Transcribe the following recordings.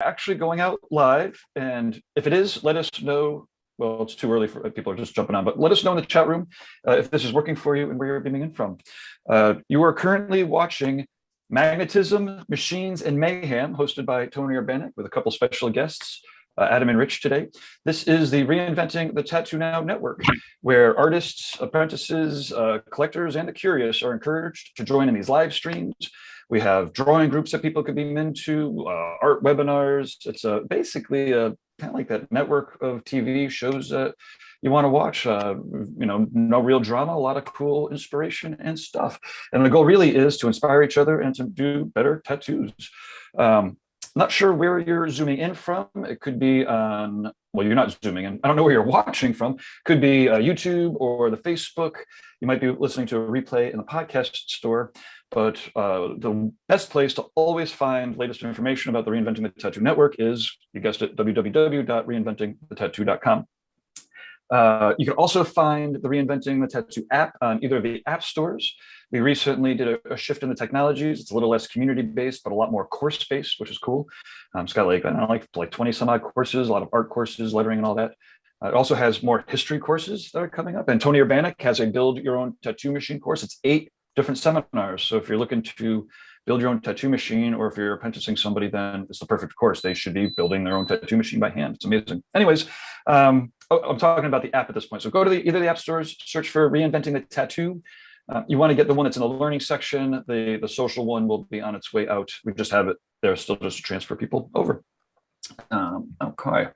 actually going out live, and if it is, let us know. Well, it's too early for people are just jumping on, but let us know in the chat room if this is working for you and where you're beaming in from. You are currently watching Magnetism, Machines, and Mayhem, hosted by Tony Urbanek with a couple special guests, Adam and Rich today. This is the Reinventing the Tattoo Now network, where artists, apprentices, collectors, and the curious are encouraged to join in these live streams. We have drawing groups that people could be into, art webinars. It's basically kind of like that network of TV shows that you want to watch. No real drama, a lot of cool inspiration and stuff. And the goal really is to inspire each other and to do better tattoos. Not sure where you're zooming in from. It could be on, well, you're not zooming in. I don't know where you're watching from. Could be YouTube or the Facebook. You might be listening to a replay in the podcast store. But the best place to always find latest information about the Reinventing the Tattoo Network is, you guessed it, www.reinventingthetattoo.com. You can also find the Reinventing the Tattoo app on either of the app stores. We recently did a shift in the technologies. It's a little less community-based, but a lot more course-based, which is cool. It's got like 20 some odd courses, a lot of art courses, lettering and all that. It also has more history courses that are coming up. And Tony Urbanek has a build your own tattoo machine course. It's 8 different seminars. So if you're looking to build your own tattoo machine, or if you're apprenticing somebody, then it's the perfect course. They should be building their own tattoo machine by hand. It's amazing. Anyways, I'm talking about the app at this point. So go to either the app stores, search for Reinventing the Tattoo. You want to get the one that's in the learning section. The social one will be on its way out. We just have it there still just to transfer people over. Okay.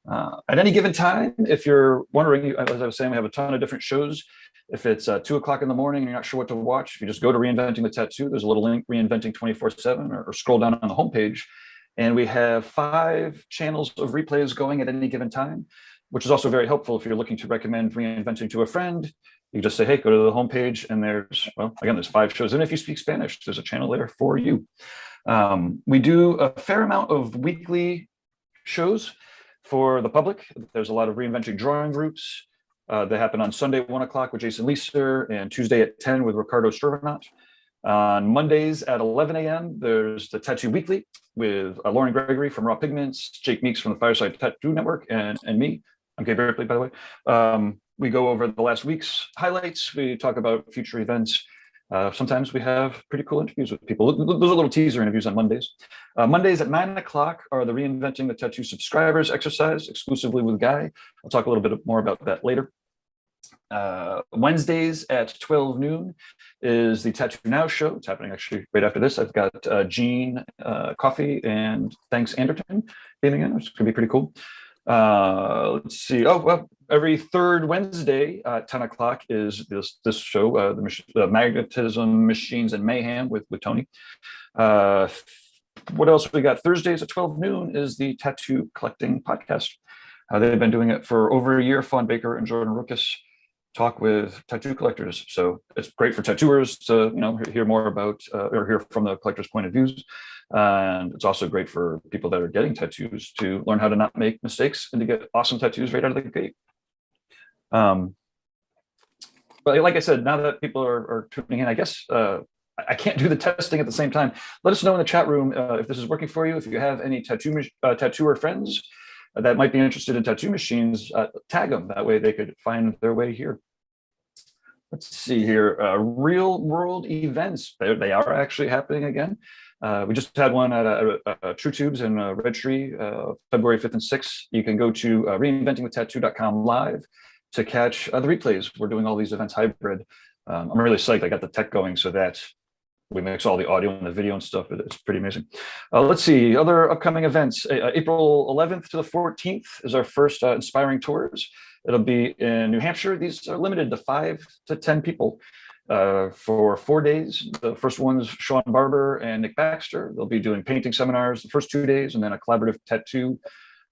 At any given time, if you're wondering, as I was saying, we have a ton of different shows. If it's 2 o'clock in the morning and you're not sure what to watch, if you just go to Reinventing the Tattoo, there's a little link, Reinventing 24/7, or scroll down on the homepage. And we have 5 channels of replays going at any given time, which is also very helpful if you're looking to recommend Reinventing to a friend. You just say, hey, go to the homepage, and there's, well, again, there's 5 shows. And if you speak Spanish, there's a channel there for you. We do a fair amount of weekly shows for the public. There's a lot of Reinventing drawing groups. They happen on Sunday at 1 o'clock with Jason Leeser, and Tuesday at 10 with Ricardo Sturvanot. On Mondays at 11 a.m., there's the Tattoo Weekly with Lauren Gregory from Raw Pigments, Jake Meeks from the Fireside Tattoo Network, and me. I'm Gabe Ripley, by the way. We go over the last week's highlights. We talk about future events. Sometimes we have pretty cool interviews with people. Those are little teaser interviews on Mondays. Mondays at 9 o'clock are the Reinventing the Tattoo subscribers exercise, exclusively with Guy. I'll talk a little bit more about that later. Wednesdays at 12 noon is the Tattoo Now show. It's happening actually right after this. I've got Gene Coffee and Thanks Anderton beaming in, which is going to be pretty cool. Let's see. Oh, well, every third Wednesday at 10 o'clock is this show, the Magnetism, Machines, and Mayhem with Tony. What else we got? Thursdays at 12 noon is the Tattoo Collecting podcast. They've been doing it for over a year. Fawn Baker and Jordan Ruckus talk with tattoo collectors. So it's great for tattooers to hear more about or hear from the collector's point of views. And it's also great for people that are getting tattoos to learn how to not make mistakes and to get awesome tattoos right out of the gate. But like I said, now that people are tuning in, I guess I can't do the testing at the same time. Let us know in the chat room if this is working for you. If you have any tattooer friends that might be interested in tattoo machines, tag them. That way they could find their way here. Let's see here. Real world events. They are actually happening again. We just had one at True Tubes in Red Tree, February 5th and 6th. You can go to reinventingthetattoo.com live to catch the replays. We're doing all these events hybrid. I'm really psyched. I got the tech going so that we mix all the audio and the video and stuff. It's pretty amazing. Let's see, other upcoming events. April 11th to the 14th is our first Inspiring Tours. It'll be in New Hampshire. These are limited to 5 to 10 people for 4 days. The first one's Sean Barber and Nick Baxter. They'll be doing painting seminars the first 2 days, and then a collaborative tattoo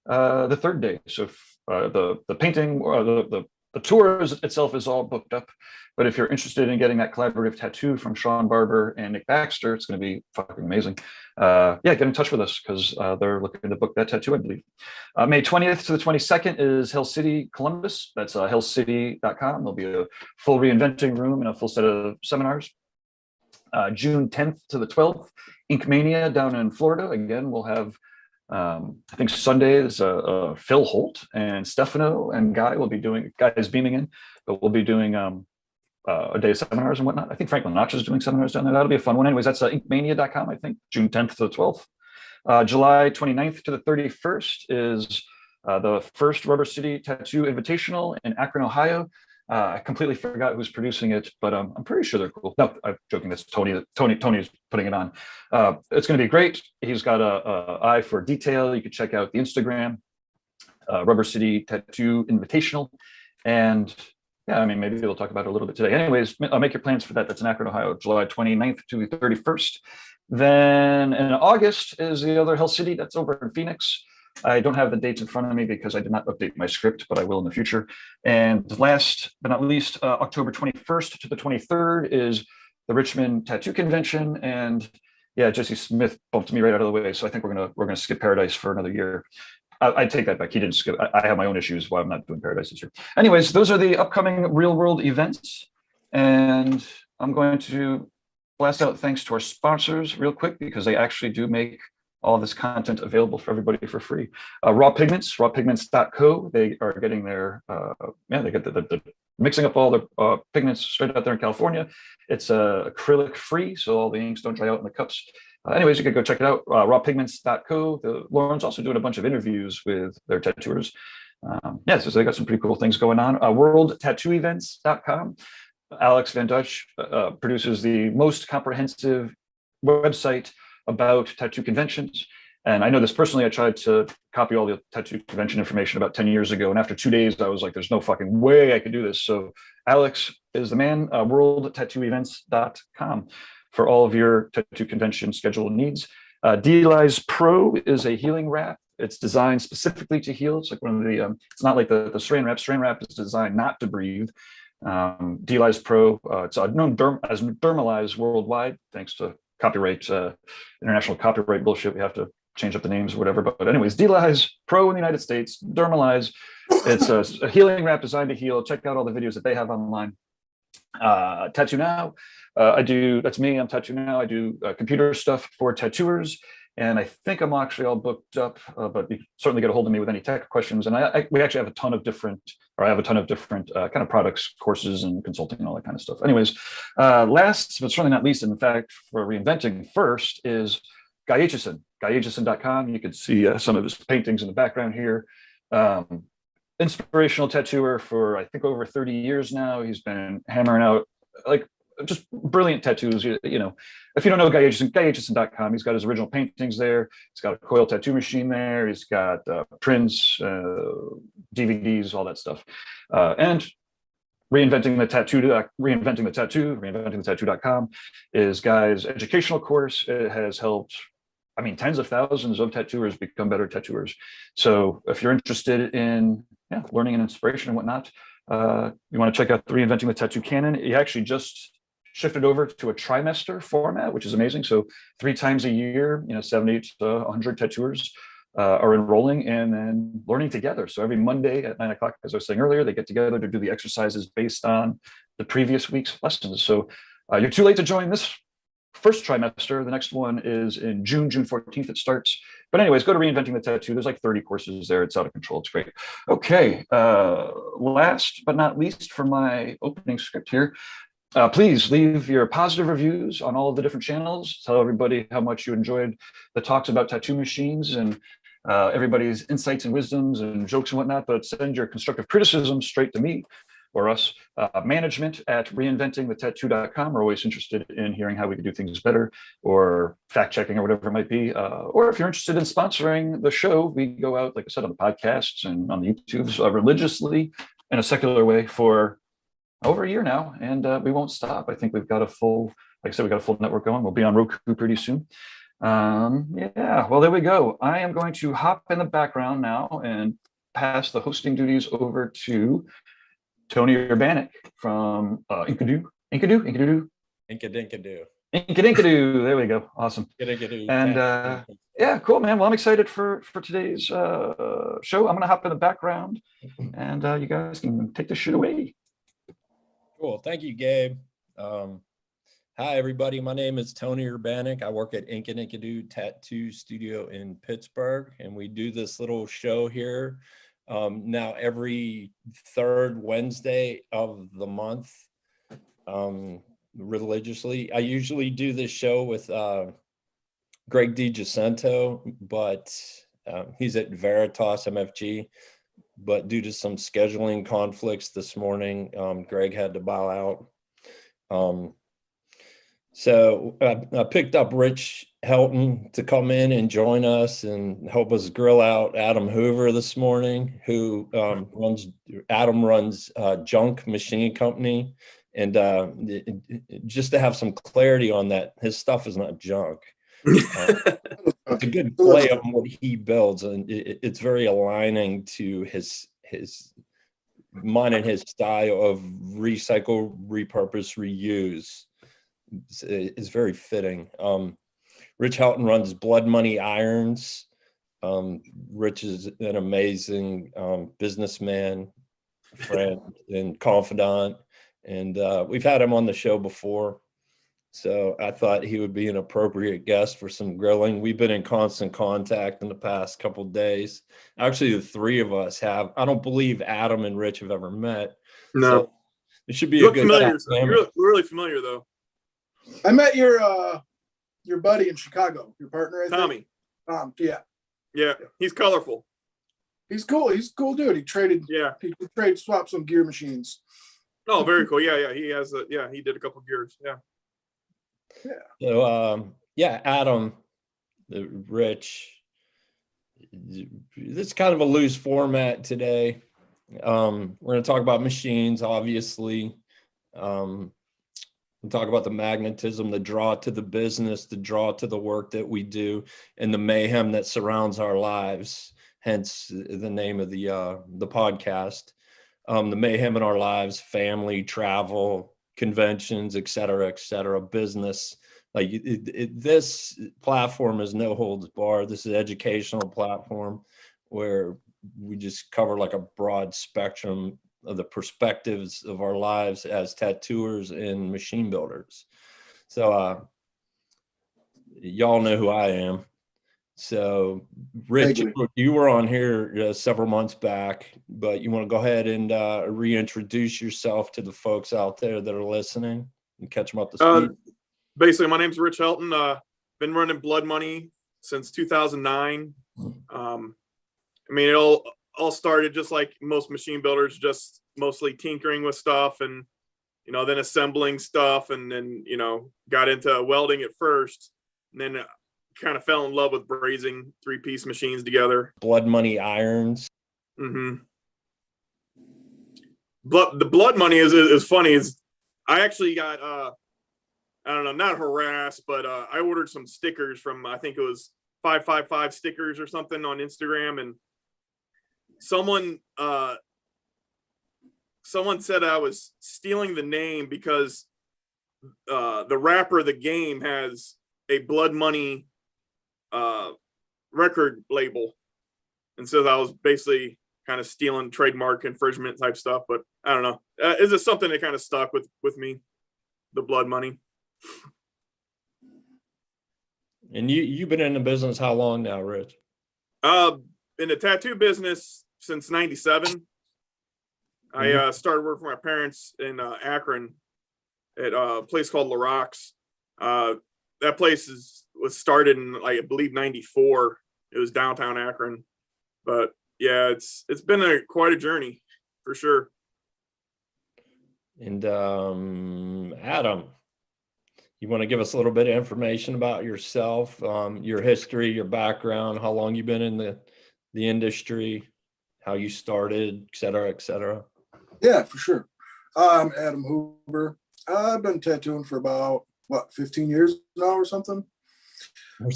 the third day. So the painting, the tour itself is all booked up. But if you're interested in getting that collaborative tattoo from Sean Barber and Nick Baxter, it's going to be fucking amazing. Yeah, get in touch with us because they're looking to book that tattoo, I believe. May 20th to the 22nd is Hell City, Columbus. That's hellcity.com. There'll be a full reinventing room and a full set of seminars. June 10th to the 12th, Ink Mania down in Florida. Again, we'll have I think Sunday is Phil Holt and Stefano and Guy will be doing, Guy is beaming in, but we'll be doing a day of seminars and whatnot. I think Franklin Notch is doing seminars down there. That'll be a fun one. Anyways, that's inkmania.com, I think, June 10th to the 12th. July 29th to the 31st is the first Rubber City Tattoo Invitational in Akron, Ohio. I completely forgot who's producing it, but I'm pretty sure they're cool. No, I'm joking. That's Tony. Tony's putting it on. It's going to be great. He's got a eye for detail. You can check out the Instagram, Rubber City Tattoo Invitational, and yeah, I mean, maybe we'll talk about it a little bit today. Anyways, make your plans for that. That's in Akron, Ohio, July 29th to the 31st. Then in August is the other Hell City. That's over in Phoenix. I don't have the dates in front of me because I did not update my script, but I will in the future. And last but not least, October 21st to the 23rd is the Richmond Tattoo Convention. And yeah, Jesse Smith bumped me right out of the way, so I think we're gonna skip Paradise for another year. I take that back. He didn't skip. I have my own issues why I'm not doing Paradise this year. Anyways, those are the upcoming real world events, and I'm going to blast out thanks to our sponsors real quick because they actually do make all this content available for everybody for free. Raw Pigments, rawpigments.co. They are getting their, they get the mixing up all the pigments straight out there in California. It's acrylic free, so all the inks don't dry out in the cups. Anyways, you can go check it out, rawpigments.co. Lauren's also doing a bunch of interviews with their tattooers. So they got some pretty cool things going on. Worldtattooevents.com. Alex Van Dutch produces the most comprehensive website about tattoo conventions. And I know this personally, I tried to copy all the tattoo convention information about 10 years ago. And after 2 days, I was like, there's no fucking way I could do this. So Alex is the man, worldtattooevents.com for all of your tattoo convention schedule needs. D-Lize Pro is a healing wrap. It's designed specifically to heal. It's like one of the, it's not like the Saran wrap. Saran wrap is designed not to breathe. D-Lize Pro, it's known as Dermalize worldwide, thanks to copyright, international copyright bullshit. We have to change up the names or whatever. But anyways, D-Lize Pro in the United States, Dermalize. It's a healing wrap designed to heal. Check out all the videos that they have online. Tattoo Now, that's me, I'm Tattoo Now. I do computer stuff for tattooers. And I think I'm actually all booked up, but you can certainly get a hold of me with any tech questions. And we actually have a ton of different, kind of products, courses, and consulting and all that kind of stuff. Anyways, last but certainly not least, in fact, for reinventing first is Guy Aitchison, guyaitchison.com. You can see some of his paintings in the background here. Inspirational tattooer for, I think, over 30 years now. He's been hammering out like just brilliant tattoos. You know, if you don't know Guy Aitchison, guyaitchison.com. He's got his original paintings there. He's got a Coil tattoo machine there. He's got prints, DVDs, all that stuff. And reinventingthetattoo.com is Guy's educational course. It has helped, I mean, tens of thousands of tattooers become better tattooers. So if you're interested in learning and inspiration and whatnot, you want to check out the Reinventing the Tattoo Canon. He actually just shifted over to a trimester format, which is amazing. So 3 times a year, 70 to 100 tattooers are enrolling and then learning together. So every Monday at 9 o'clock, as I was saying earlier, they get together to do the exercises based on the previous week's lessons. So you're too late to join this first trimester. The next one is in June 14th it starts. But anyways, go to Reinventing the Tattoo. There's like 30 courses there. It's out of control. It's great. Okay, last but not least for my opening script here, please leave your positive reviews on all of the different channels. Tell everybody how much you enjoyed the talks about tattoo machines and everybody's insights and wisdoms and jokes and whatnot, but send your constructive criticism straight to me or us. Management at reinventingthetattoo.com. We're always interested in hearing how we can do things better or fact checking or whatever it might be. Or if you're interested in sponsoring the show, we go out, like I said, on the podcasts and on the YouTubes religiously in a secular way for over a year now, and we won't stop. I think we've got a full, like I said, we got a full network going. We'll be on Roku pretty soon. Well, there we go. I am going to hop in the background now and pass the hosting duties over to Tony Urbanek from Inkadoo. Inkadinkadoo. There we go. Awesome. And yeah, cool, man. Well, I'm excited for today's show. I'm going to hop in the background, and you guys can take this shit away. Cool. Thank you, Gabe. Hi, everybody. My name is Tony Urbanek. I work at Ink and Inkadoo Tattoo Studio in Pittsburgh, and we do this little show here now every third Wednesday of the month religiously. I usually do this show with Greg DiGiacinto, but he's at Veritas MFG. But due to some scheduling conflicts this morning, Greg had to bow out. So I picked up Rich Helton to come in and join us and help us grill out Adam Hoover this morning, who runs Junk Machine Company. And just to have some clarity on that, his stuff is not junk. It's a good play on what he builds, and it's very aligning to mine and his style of recycle, repurpose, reuse. Is very fitting. Rich Helton runs Blood Money Irons. Rich is an amazing businessman, friend, and confidant. And we've had him on the show before. So I thought he would be an appropriate guest for some grilling. We've been in constant contact in the past couple of days. Actually, the three of us have. I don't believe Adam and Rich have ever met. No. So it should be a good familiar. You're really familiar, though. I met your buddy in Chicago, your partner, I think. Tommy. Yeah, he's colorful. He's cool. He's a cool dude. He traded. Yeah, he swapped some gear machines. Oh, very cool. Yeah. He has he did a couple gears. Yeah. So Adam, Rich. This is kind of a loose format today. We're going to talk about machines, obviously. We'll talk about the magnetism, the draw to the business, the draw to the work that we do, and the mayhem that surrounds our lives. Hence the name of the podcast. The mayhem in our lives, family, travel, conventions, et cetera, business. Like this platform is no holds barred. This is an educational platform where we just cover like a broad spectrum of the perspectives of our lives as tattooers and machine builders. So y'all know who I am. So Rich, you were on here several months back, but you want to go ahead and reintroduce yourself to the folks out there that are listening and catch them up to speed. Basically, my name's Rich Helton. Been running Blood Money since 2009. It all started just like most machine builders, just mostly tinkering with stuff and, then assembling stuff, and then, got into welding at first, and then kind of fell in love with brazing 3-piece machines together. Blood Money Irons. Mm-hmm. The Blood Money is funny. I actually got, I don't know, not harassed, but I ordered some stickers from, I think it was 555 stickers or something on Instagram, and someone said I was stealing the name because the rapper of the game has a Blood Money record label, and so I was basically kind of stealing trademark infringement type stuff. But I don't know, it's just something that kind of stuck with me, the Blood Money. And you've been in the business how long now, Rich? In the tattoo business since '97. I started working for my parents in Akron at a place called La Rox. That place was started in, I believe, '94. It was downtown Akron. But yeah, it's been quite a journey for sure. And Adam, you want to give us a little bit of information about yourself, your history, your background, how long you've been in the industry, how you started, et cetera, et cetera? Yeah, for sure. I'm Adam Hoover. I've been tattooing for about, 15 years now or something?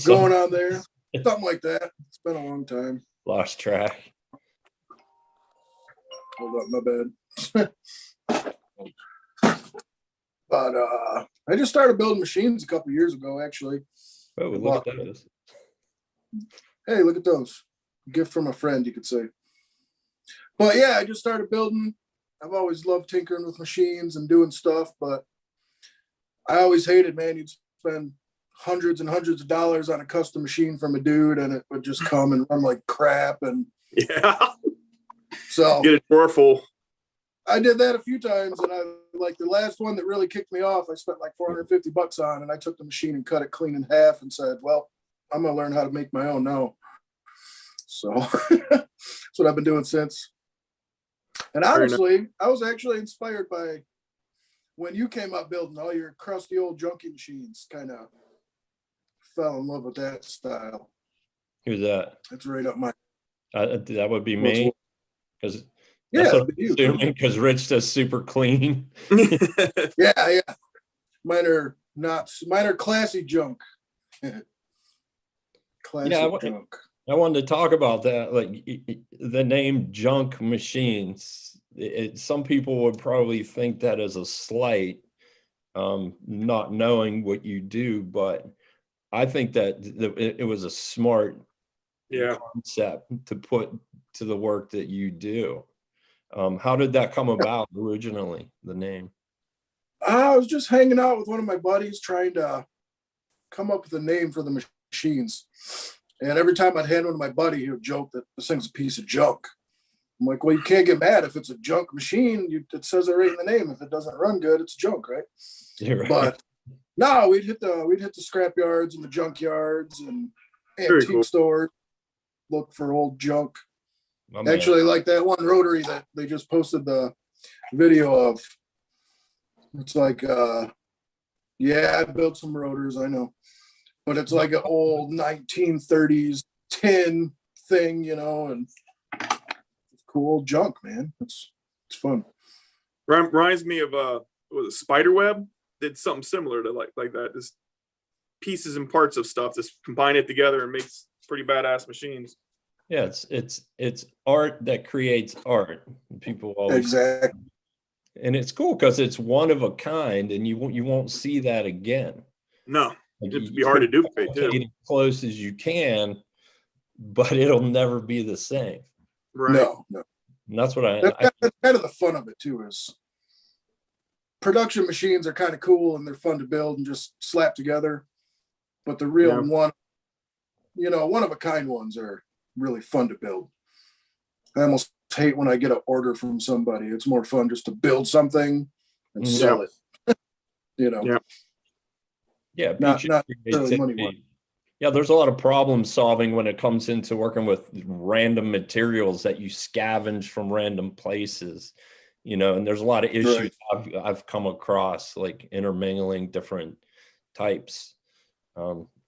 Going on there. Something like that. It's been a long time. Lost track. Hold up, my bad. But I just started building machines a couple years ago, actually. Oh, look at those. Hey, look at those. Gift from a friend, you could say. But yeah, I just started building. I've always loved tinkering with machines and doing stuff, but I always hated, man, you'd spend hundreds and hundreds of dollars on a custom machine from a dude and it would just come and run like crap. And Yeah. so Get it full. I did that a few times, and I like the last one that really kicked me off. I spent like $450 on, and I took the machine and cut it clean in half, and said, "Well, I'm gonna learn how to make my own now." So that's what I've been doing since. And honestly, I was actually inspired by when you came up building all your crusty old junky machines. Kind of fell in love with that style. Who's that? That's right up my. That would be me, because. Yeah, that's what I'm assuming, because Rich does super clean. Yeah. Mine are classy junk. Classic junk. I wanted to talk about that, like the name Junk Machines. Some people would probably think that as a slight, not knowing what you do, but I think that it was a smart concept to put to the work that you do. How did that come about originally, the name? I was just hanging out with one of my buddies trying to come up with a name for the machines. And every time I'd hand one to my buddy, he would joke that this thing's a piece of junk. I'm like, well, you can't get mad if it's a junk machine. It says it right in the name. If it doesn't run good, it's junk, right? You're right. But no, we'd hit the scrap yards and the junk yards and antique stores, look for old junk. Actually, like that one rotary that they just posted the video of. It's like, I built some rotors, I know. But it's like an old 1930s tin thing, and it's cool old junk, man. It's fun. Reminds me of was it Spiderweb? Did something similar to like that. Just pieces and parts of stuff, just combine it together and makes pretty badass machines. Yeah, it's art that creates art. People always exactly, and it's cool because it's one of a kind, and you won't see that again. No, it'd be hard to duplicate too. As close as you can, but it'll never be the same. Right? No. And that's what that's kind of the fun of it too. Is production machines are kind of cool and they're fun to build and just slap together, but the real one of a kind ones are really fun to build. I almost hate when I get an order from somebody. It's more fun just to build something and sell it. Not really money one. Yeah, there's a lot of problem solving when it comes into working with random materials that you scavenge from random places, and there's a lot of issues I've come across, like intermingling different types.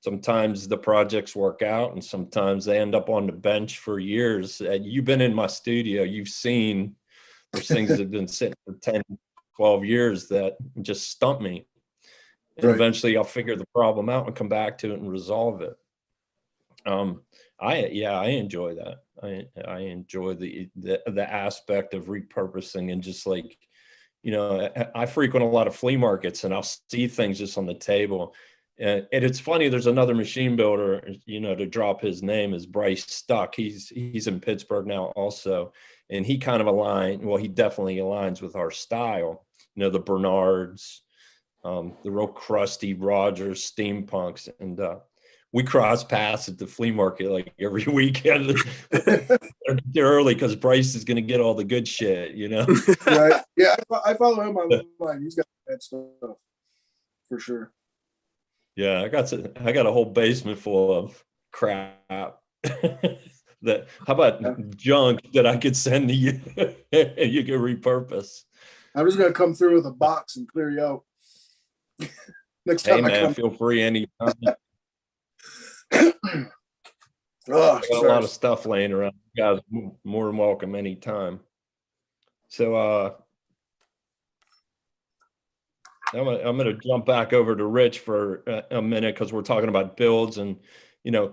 Sometimes the projects work out and sometimes they end up on the bench for years. You've been in my studio, you've seen there's things that have been sitting for 10, 12 years that just stump me. And eventually I'll figure the problem out and come back to it and resolve it. I enjoy that. I enjoy the aspect of repurposing and just like, I frequent a lot of flea markets and I'll see things just on the table. And it's funny, there's another machine builder, to drop his name is Bryce Stuck. He's in Pittsburgh now also. And he kind of he definitely aligns with our style, the Bernards, the real crusty Rogers steampunks. And we cross paths at the flea market like every weekend. They're early because Bryce is going to get all the good shit, Right. Yeah, I follow him online. He's got that stuff for sure. Yeah, I got a whole basement full of crap. How about junk that I could send to you? You can repurpose. I'm just gonna come through with a box and clear you out. Next time I come. Feel free anytime. I got a lot of stuff laying around. You guys more than welcome anytime. So I'm going to jump back over to Rich for a minute because we're talking about builds and,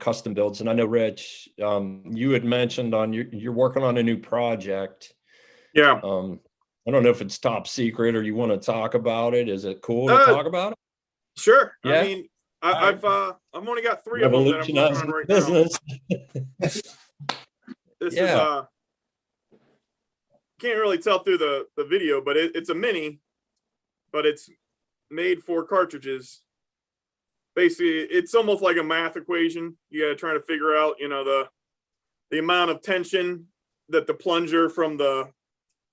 custom builds. And I know, Rich, you had mentioned you're working on a new project. Yeah. I don't know if it's top secret or you want to talk about it. Is it cool to talk about it? Sure. Yeah? I mean, I've only got 3 of them that I'm working on right business. Now. This is can't really tell through the video, but it's a mini, but it's made for cartridges. Basically, it's almost like a math equation. You got to try to figure out, you know, the amount of tension that the plunger from the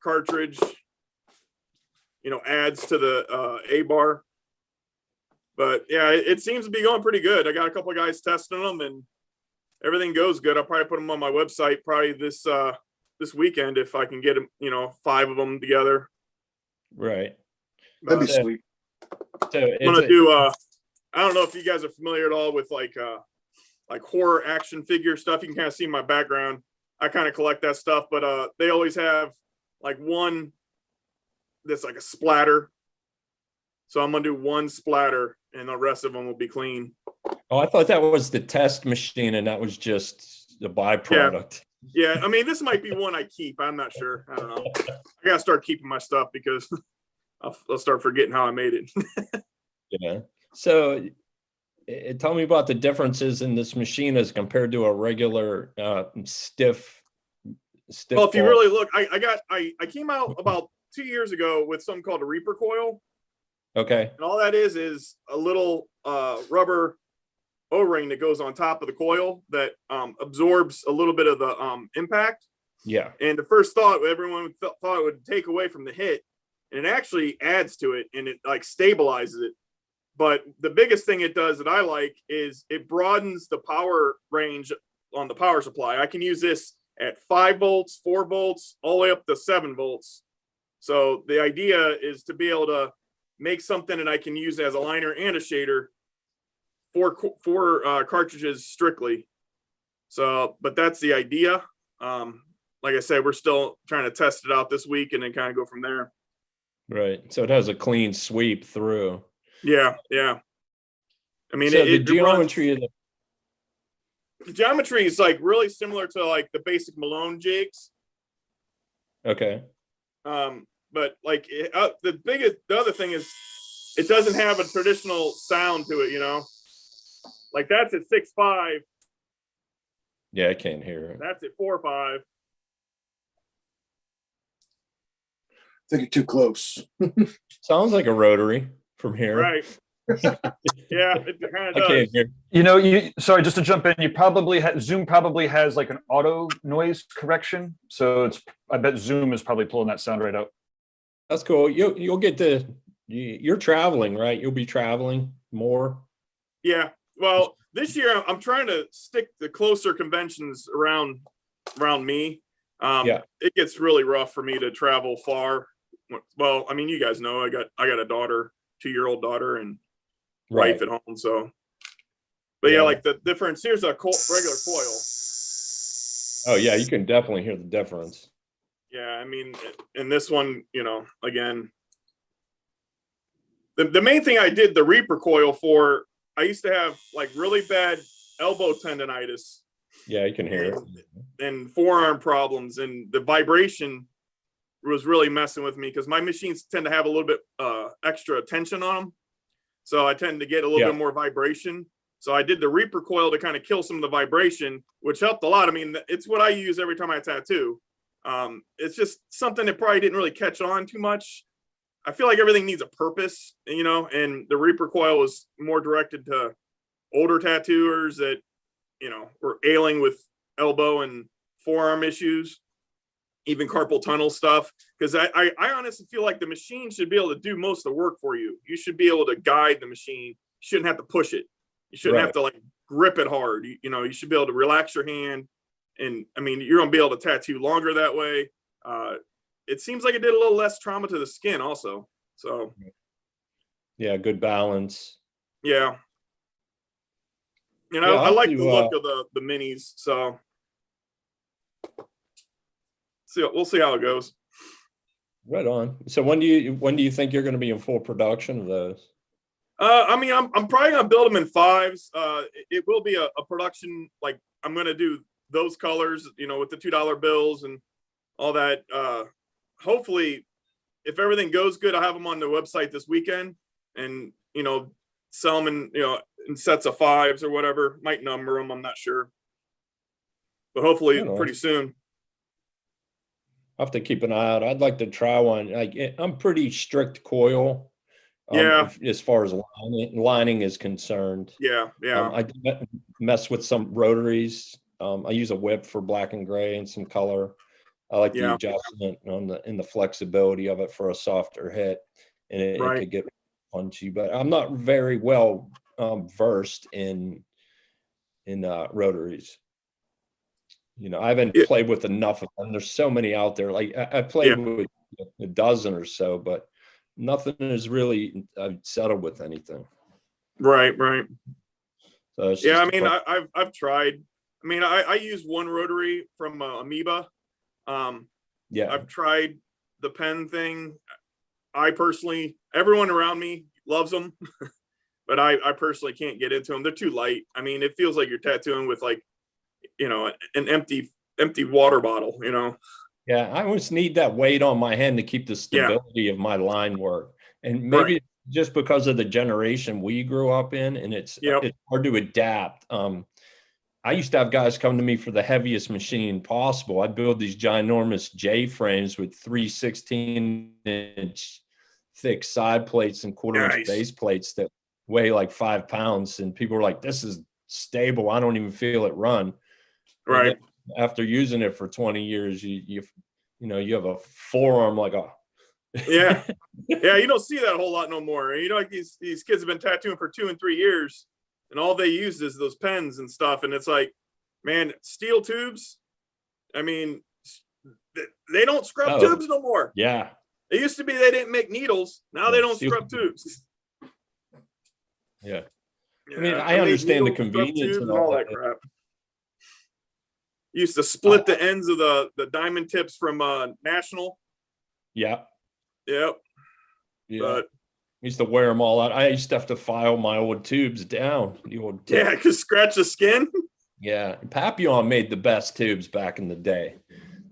cartridge, you know, adds to the A bar. But yeah, it seems to be going pretty good. I got a couple of guys testing them, and everything goes good. I'll probably put them on my website probably this weekend if I can get them, you know, 5 of them together. Right. That'd be sweet. So I'm gonna do. I don't know if you guys are familiar at all with like horror action figure stuff. You can kind of see my background. I kind of collect that stuff, but they always have like one that's like a splatter. So I'm gonna do one splatter, and the rest of them will be clean. Oh, I thought that was the test machine, and that was just the byproduct. Yeah, I mean, this might be one I keep. I'm not sure. I don't know. I gotta start keeping my stuff because I'll start forgetting how I made it. Yeah. So, tell me about the differences in this machine as compared to a regular stiff. Well, if you really look, I came out about 2 years ago with something called a Reaper coil. Okay. And all that is a little rubber O-ring that goes on top of the coil that absorbs a little bit of the impact. Yeah. And the first thought, everyone thought it would take away from the hit, and it actually adds to it, and it like stabilizes it. But the biggest thing it does that I like is it broadens the power range on the power supply. I can use this at 5 volts, 4 volts, all the way up to 7 volts. So the idea is to be able to make something that I can use as a liner and a shader for cartridges strictly. So, but that's the idea. Like I said, we're still trying to test it out this week and then kind of go from there. Right. So it has a clean sweep through. Yeah, yeah. I mean, so the geometry of the geometry is like really similar to like the basic Malone jigs. Okay. But like the other thing is it doesn't have a traditional sound to it, you know. Like that's at 6.5. Yeah, I can't hear it. That's at 4.5. I think you're too close. Sounds like a rotary from here. Right. Yeah, it kind of does. I can't hear. You know, sorry, just to jump in, you probably Zoom probably has like an auto noise correction. So I bet Zoom is probably pulling that sound right out. That's cool. You'll get you're traveling, right? You'll be traveling more. Yeah. Well, this year I'm trying to stick the closer conventions around me. Yeah. It gets really rough for me to travel far. Well, I mean, you guys know I got a daughter, 2-year-old daughter, and wife at home. So, but yeah, like the difference. Here's a regular coil. Oh yeah, you can definitely hear the difference. Yeah, I mean, in this one, you know, again, the main thing I did the Reaper coil for, I used to have like really bad elbow tendonitis. Yeah, you can hear it. And forearm problems, and the vibration was really messing with me because my machines tend to have a little bit extra tension on them. So I tend to get a little bit more vibration. So I did the Reaper coil to kind of kill some of the vibration, which helped a lot. I mean, it's what I use every time I tattoo. It's just something that probably didn't really catch on too much. I feel like everything needs a purpose, you know, and the Reaper coil was more directed to older tattooers that, you know, were ailing with elbow and forearm issues, even carpal tunnel stuff. Because I honestly feel like the machine should be able to do most of the work for you. You should be able to guide the machine. You shouldn't have to push it. You shouldn't have to like grip it hard. You know, you should be able to relax your hand. And I mean, you're gonna be able to tattoo longer that way. It seems like it did a little less trauma to the skin also. So yeah, good balance. Yeah. You know, I like the look of the minis. So we'll see how it goes. Right on. So when do you think you're going to be in full production of those? I mean, I'm probably gonna build them in 5s. It will be a production, like I'm gonna do those colors, you know, with the $2 bills and all that. Hopefully, if everything goes good, I'll have them on the website this weekend, and you know, sell them in, you know, in sets of 5s or whatever. Might number them, I'm not sure, but hopefully pretty soon. I'll have to keep an eye out. I'd like to try one. Like I'm pretty strict coil, Yeah. As far as lining is concerned. Yeah. I mess with some rotaries. I use a whip for black and gray and some color. I like the adjustment in the flexibility of it for a softer hit, and it could get punchy. But I'm not very well versed in rotaries. I haven't played with enough of them. There's so many out there. Like I played with a dozen or so, but nothing is really I've settled with anything. Right. So I mean, I've tried. I mean, I use one rotary from Amoeba. I've tried the pen thing. I personally, everyone around me loves them, but I personally can't get into them. They're too light. I mean, it feels like you're tattooing with like, an empty water bottle, Yeah, I always need that weight on my hand to keep the stability of my line work. And maybe just because of the generation we grew up in, and it's hard to adapt. I used to have guys come to me for the heaviest machine possible. I'd build these ginormous J frames with 3 16-inch thick side plates and quarter-inch base plates that weigh like 5 pounds. And people were like, this is stable. I don't even feel it run. Right. After using it for 20 years, you have a forearm like a yeah. You don't see that a whole lot no more. Like these kids have been tattooing for 2 and 3 years, and all they use is those pens and stuff. And it's like, man, steel tubes. I mean, they don't scrub tubes no more. Yeah. It used to be they didn't make needles. Now they don't scrub tubes. Yeah. I mean, I understand the convenience and all that crap. Used to split the ends of the diamond tips from National. Yeah. Yep. Yeah. But I used to wear them all out. I used to have to file my old tubes down. Because scratch the skin. Yeah. Papillon made the best tubes back in the day.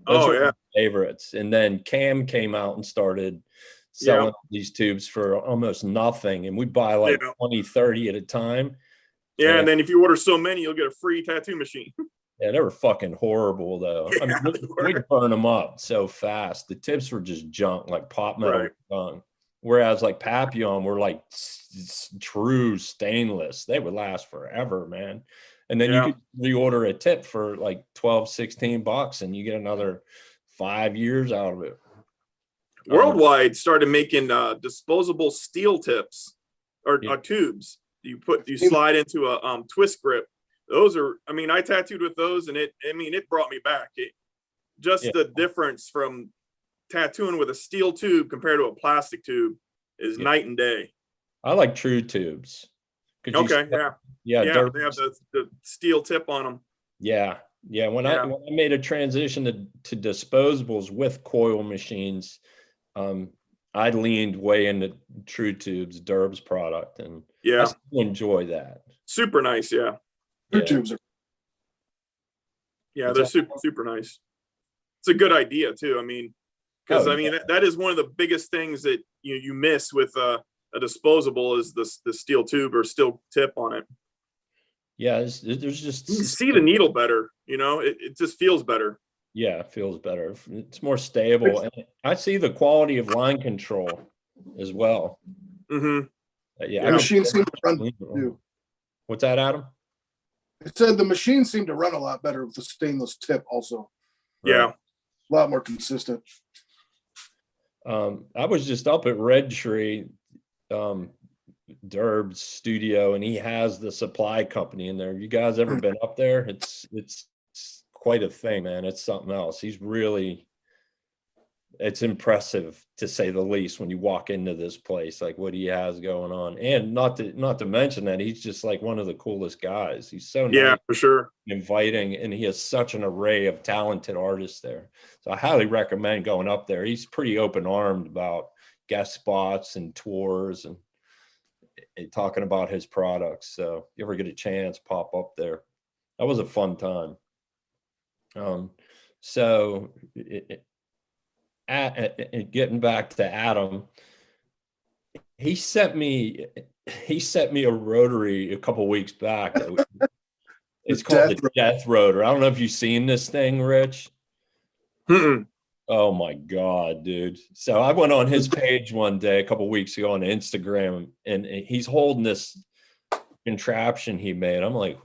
Those were my favorites. And then Cam came out and started selling these tubes for almost nothing. And we'd buy like 20, 30 at a time. Yeah. And then if you order so many, you'll get a free tattoo machine. Yeah, they were fucking horrible though. I mean, we'd burn them up so fast. The tips were just junk, like pop metal junk. Whereas like Papillon were like true stainless. They would last forever, man. And then you could reorder a tip for like 12, 16 bucks and you get another 5 years out of it. Worldwide started making disposable steel tips or tubes. You slide into a twist grip. Those are, I mean, I tattooed with those and it brought me back. The difference from tattooing with a steel tube compared to a plastic tube is night and day. I like true tubes. They have the steel tip on them. Yeah. When I made a transition to disposables with coil machines, I leaned way into true tubes, Derb's product, and I still enjoy that. Super nice, True tubes are. Yeah, they're super nice. It's a good idea too. I mean, because that is one of the biggest things that you miss with a disposable is the steel tube or steel tip on it. Yeah, there's just you can see the needle better. It just feels better. Yeah, it feels better. It's more stable, and I see the quality of line control as well. Mm-hmm. The machine seemed to run too. What's that, Adam? It said the machine seemed to run a lot better with the stainless tip also. Yeah. A lot more consistent. I was just up at Red Tree, Derb's studio, and he has the supply company in there. You guys ever been up there? It's quite a thing, man. It's something else. It's impressive to say the least when you walk into this place, like what he has going on. And not to mention that he's just like one of the coolest guys. He's so nice, for sure, inviting, and he has such an array of talented artists there. So I highly recommend going up there. He's pretty open-armed about guest spots and tours and talking about his products. So if you ever get a chance, pop up there. That was a fun time. Getting back to Adam, he sent me a rotary a couple weeks back. It's called the Death Rotor. I don't know if you've seen this thing, Rich. Mm-mm. Oh my God, dude. So I went on his page one day, a couple weeks ago on Instagram, and he's holding this contraption he made. I'm like,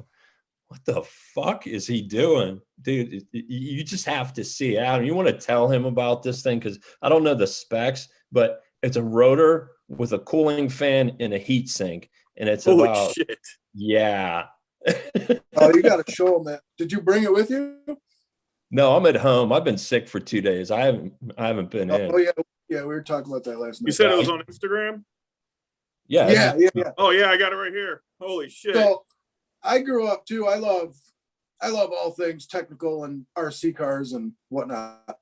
what the fuck is he doing? Dude, you just have to see it. Adam, you want to tell him about this thing? Because I don't know the specs, but it's a rotor with a cooling fan and a heat sink. And it's Holy about, shit. yeah. Oh, you got to show them that. Did you bring it with you? No, I'm at home. I've been sick for 2 days. I haven't been in. Oh, yeah. Yeah, we were talking about that last night. You said it was on Instagram? Yeah. Yeah. Oh yeah, I got it right here. Holy shit. So I grew up too. I love all things technical and RC cars and whatnot.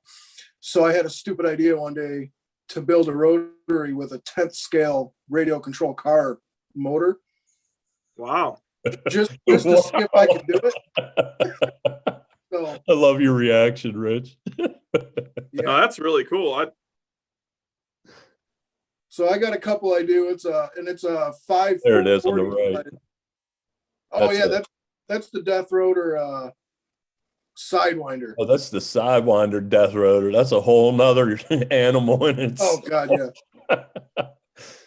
So I had a stupid idea one day to build a rotary with a 10th scale radio control car motor. Wow. Just to see if I could do it. So I love your reaction, Rich. No, that's really cool. So I got a couple I do. It's a 540. There it is on the right. Oh That's yeah, that's the Death Rotor Sidewinder. Oh, that's the Sidewinder Death Rotor. That's a whole nother animal in it. Oh God, yeah.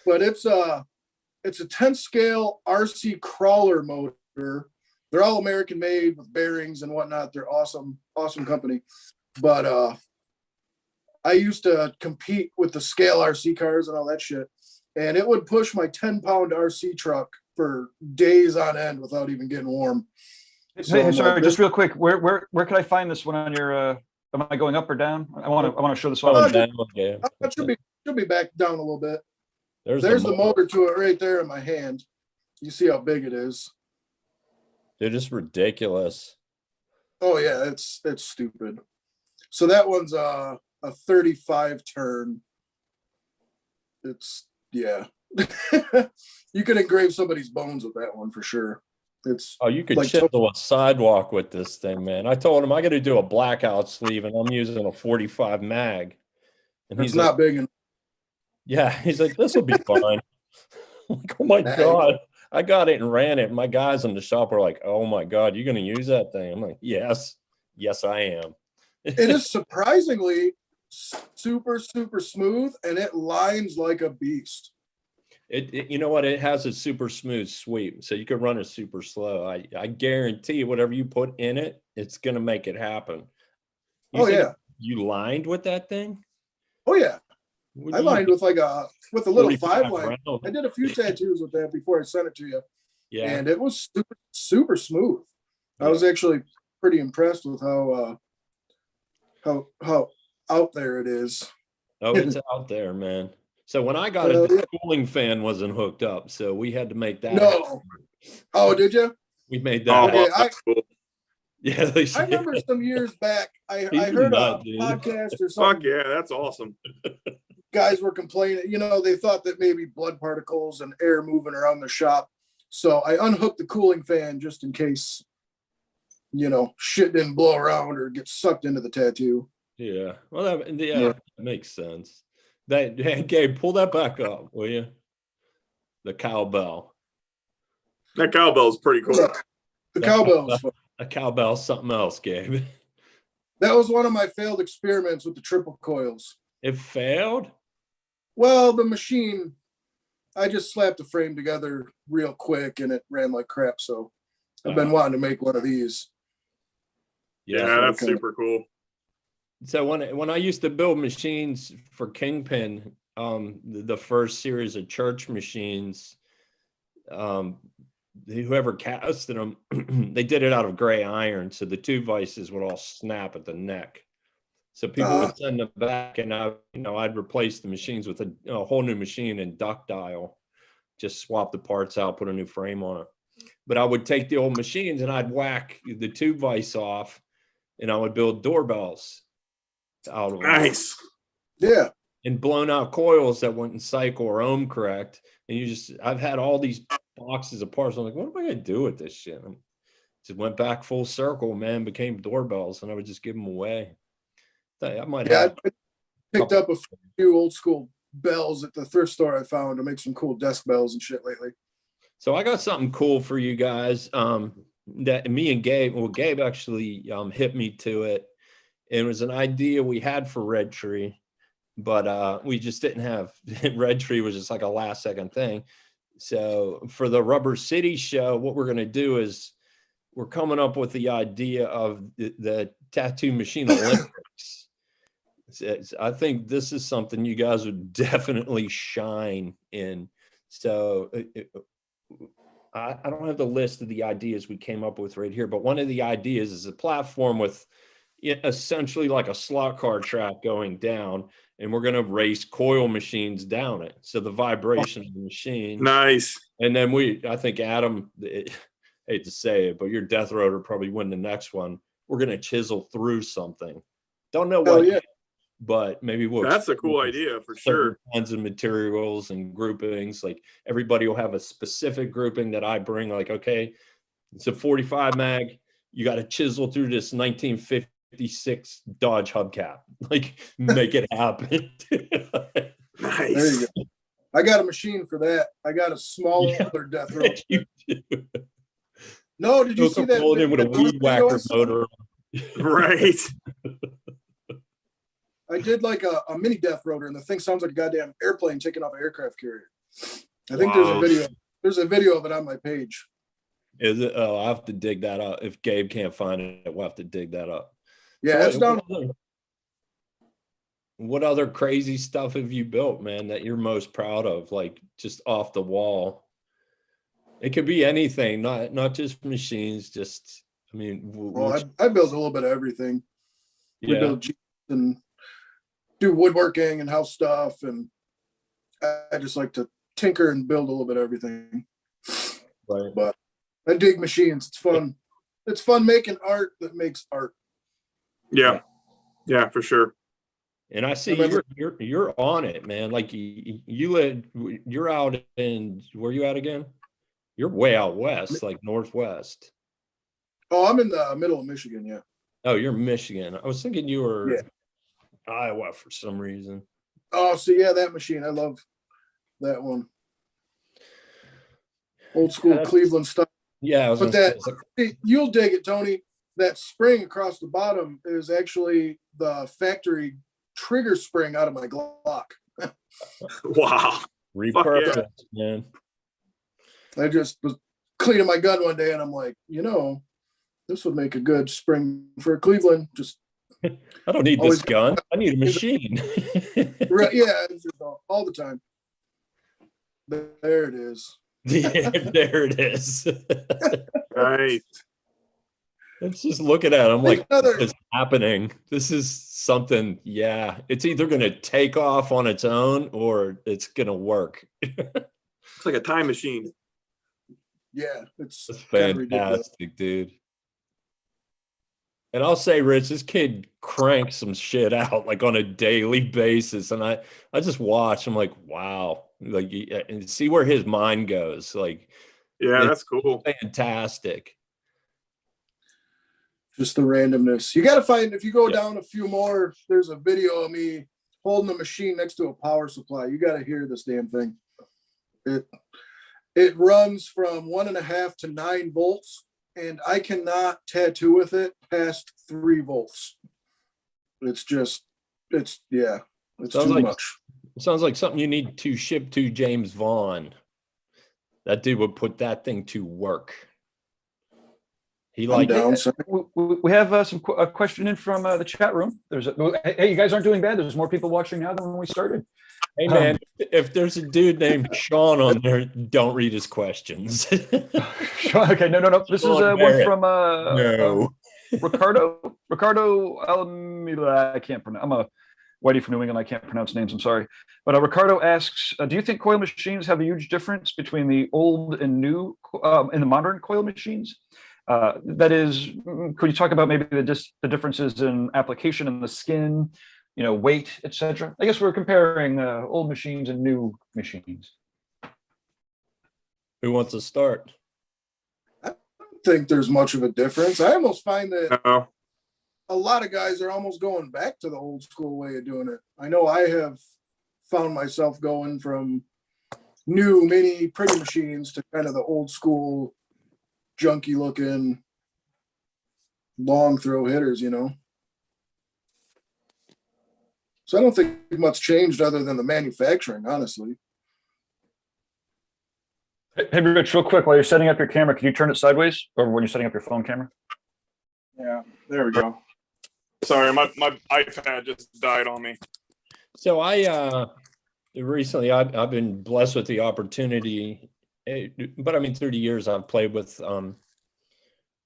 But it's a 10th scale RC crawler motor. They're all American made with bearings and whatnot. They're awesome company. But I used to compete with the scale RC cars and all that shit. And it would push my 10-pound RC truck for days on end without even getting warm. Hey, sorry, just real quick, where can I find this one on your? Am I going up or down? I want to show this one. It should be back down a little bit. There's the motor to it right there in my hand. You see how big it is. They're just ridiculous. Oh yeah, it's stupid. So that one's a 35 turn. It's you can engrave somebody's bones with that one for sure. It's you could like chisel a sidewalk with this thing, man. I told him I got to do a blackout sleeve, and I'm using a 45 mag. And it's not big enough. Yeah, he's like, this will be fine. I'm like, oh my God. I got it and ran it. My guys in the shop are like, oh my God, you're going to use that thing? I'm like, yes, I am. It is surprisingly super, super smooth, and it lines like a beast. It you know what? It has a super smooth sweep, so you can run it super slow. I guarantee you, whatever you put in it, it's going to make it happen. You lined with that thing? Oh yeah. I lined with a little 5-line. I did a few tattoos with that before I sent it to you. Yeah. And it was super, super smooth. I was actually pretty impressed with how out there it is. Oh, it's out there, man. So when I got it, the cooling fan wasn't hooked up, so we had to make that. No. Happen. Oh, did you? We made that. Okay, that's cool. Yeah, I remember some years back, I heard a podcast or something. Fuck yeah, that's awesome. Guys were complaining, they thought that maybe blood particles and air moving around the shop. So I unhooked the cooling fan just in case, shit didn't blow around or get sucked into the tattoo. Yeah. Well, that makes sense. Hey, Gabe, pull that back up, will you? The cowbell. That cowbell is pretty cool. Yeah, the cowbell's fun. A cowbell's something else, Gabe. That was one of my failed experiments with the triple coils. It failed? Well, the machine, I just slapped the frame together real quick and it ran like crap. So I've been wanting to make one of these. Yeah, that's super cool. So when I used to build machines for Kingpin, the first series of church machines, whoever casted them, they did it out of gray iron, so the two vices would all snap at the neck. So people would send them back, and I'd replace the machines with a whole new machine and ductile, just swap the parts out, put a new frame on it. But I would take the old machines and I'd whack the two vice off, and I would build doorbells out of them. Nice. Yeah. And blown out coils that wouldn't cycle or ohm correct. And I've had all these boxes of parts. I'm like, what am I going to do with this shit? Just went back full circle, man, became doorbells, and I would just give them away. I picked up a few old school bells at the thrift store I found to make some cool desk bells and shit lately. So I got something cool for you guys. That me and Gabe actually hit me to it. It was an idea we had for Red Tree, but we just didn't have Red Tree was just like a last second thing. So for the Rubber City show, what we're going to do is we're coming up with the idea of the Tattoo Machine Olympics. I think this is something you guys would definitely shine in. So I don't have the list of the ideas we came up with right here, but one of the ideas is a platform with essentially like a slot car track going down, and we're going to race coil machines down it. So the vibration of the machine. Nice. And then I think Adam, hate to say it, but your Death Rotor probably win the next one. We're going to chisel through something. Don't know what yet, but maybe we'll. That's a cool idea for sure. Kinds of materials and groupings. Like everybody will have a specific grouping that I bring. Like, okay, it's a 45 mag. You got to chisel through this 1956 Dodge hubcap. Like, make it happen. Nice. There you go. I got a machine for that. I got a smaller Death Rotor. You do. No, did you see that? Pull it in with a weed whacker motor. Right. I did like a mini Death Rotor, and the thing sounds like a goddamn airplane taking off an aircraft carrier. I think there's a video. There's a video of it on my page. Is it? Oh, I have to dig that up. If Gabe can't find it, we'll have to dig that up. Yeah, So it's down. What other crazy stuff have you built, man, that you're most proud of? Like just off the wall. It could be anything, not just machines. Just, I mean, Well, I build a little bit of everything. We yeah. build Jeeps and do woodworking and house stuff, and I just like to tinker and build a little bit of everything. Right. But I dig machines. It's fun. It's fun making art that makes art. Yeah. Yeah, for sure. And I see you're on it, man. Like you're out in, where you at again? You're way out west, like northwest. Oh, I'm in the middle of Michigan. Yeah. Oh, you're Michigan. I was thinking you were Iowa for some reason. Oh, so yeah, that machine. I love that one. Old school Cleveland stuff. Yeah, I was but you'll dig it, Tony. That spring across the bottom is actually the factory trigger spring out of my Glock. Wow. Repurposed, man. I just was cleaning my gun one day and I'm like, this would make a good spring for Cleveland. Just I don't need this gun. I need a machine. Right, yeah, all the time. There it is. Yeah, there it is. Right. Let's just look at it. I'm like, Another, this is happening. This is something. Yeah, it's either going to take off on its own or it's going to work. It's like a time machine. Yeah, it's fantastic, dude. And I'll say, Rich, this kid cranks some shit out like on a daily basis, and I just watch. I'm like, wow, like, and see where his mind goes. Like, yeah, that's cool. Fantastic. Just the randomness. You got to find, if you go down a few more, there's a video of me holding a machine next to a power supply. You got to hear this damn thing. It runs from 1.5 to 9 volts, and I cannot tattoo with it past 3 volts. It's too much. It sounds like something you need to ship to James Vaughn. That dude would put that thing to work. He like we have a question in from the chat room. Hey, you guys aren't doing bad. There's more people watching now than when we started. Hey man, if there's a dude named Sean on there, don't read his questions. Okay, no. This is one from Ricardo. I can't pronounce. I'm a whitey from New England. I can't pronounce names. I'm sorry. But Ricardo asks, do you think coil machines have a huge difference between the old and new and the modern coil machines? That is, could you talk about maybe the differences in application in the skin, weight, etc.? I guess we're comparing old machines and new machines. Who wants to start? I don't think there's much of a difference. I almost find that a lot of guys are almost going back to the old school way of doing it. I know I have found myself going from new mini pretty machines to kind of the old school junky looking long throw hitters, So I don't think much changed other than the manufacturing, honestly. Hey, Rich, real quick, while you're setting up your camera, can you turn it sideways, or when you're setting up your phone camera? Yeah, there we go. Sorry, my iPad just died on me. So recently I've been blessed with the opportunity, but I mean, through the years I've played with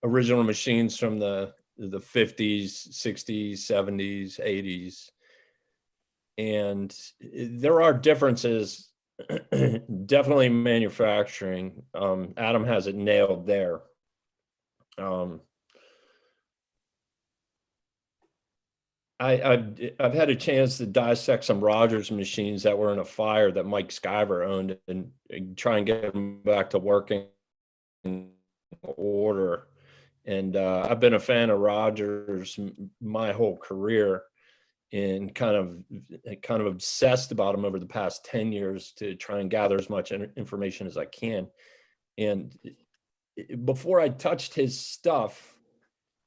original machines from the 50s, 60s, 70s, 80s. And there are differences, definitely manufacturing. Adam has it nailed there. I've had a chance to dissect some Rogers machines that were in a fire that Mike Skyver owned and try and get them back to working in order. And I've been a fan of Rogers my whole career, and kind of obsessed about them over the past 10 years to try and gather as much information as I can. And before I touched his stuff,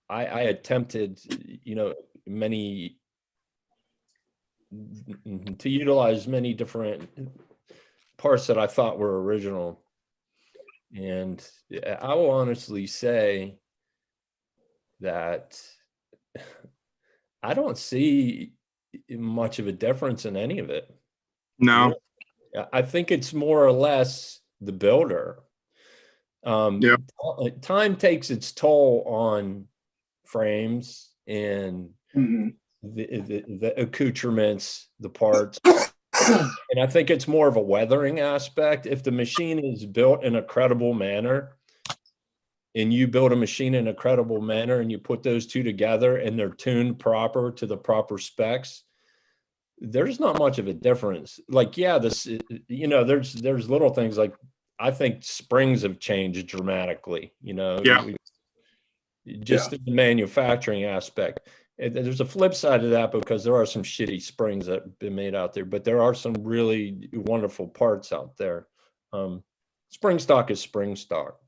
I attempted, to utilize many different parts that I thought were original. And I will honestly say that I don't see much of a difference in any of it. No. I think it's more or less the builder. Yeah. Time takes its toll on frames and the accoutrements, the parts. And I think it's more of a weathering aspect. If the machine is built in a credible manner, and you build a machine in a credible manner, and you put those two together and they're tuned proper to the proper specs, there's not much of a difference. Like, yeah, there's little things like, I think springs have changed dramatically, just the manufacturing aspect. And there's a flip side to that, because there are some shitty springs that have been made out there, but there are some really wonderful parts out there. Spring stock is spring stock.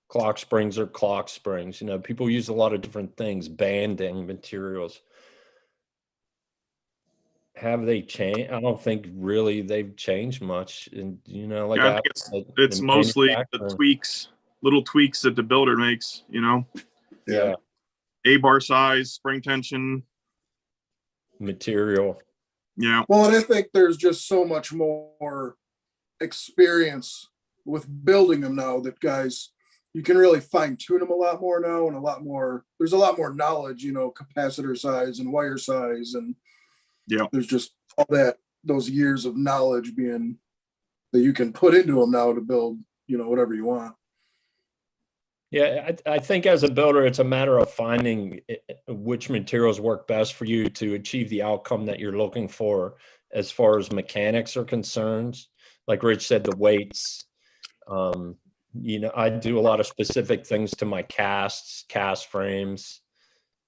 Clock springs are clock springs. People use a lot of different things, banding materials. Have they changed? I don't think really they've changed much. And like, I think it's mostly the little tweaks that the builder makes. Yeah. A-bar size, spring tension, material. Yeah. Well, and I think there's just so much more experience with building them now that guys, you can really fine tune them a lot more now, and there's a lot more knowledge, capacitor size and wire size, and there's just all those years of knowledge that you can put into them now to build, whatever you want. Yeah, I think as a builder, it's a matter of finding which materials work best for you to achieve the outcome that you're looking for as far as mechanics are concerned. Like Rich said, the weights. I do a lot of specific things to my cast frames.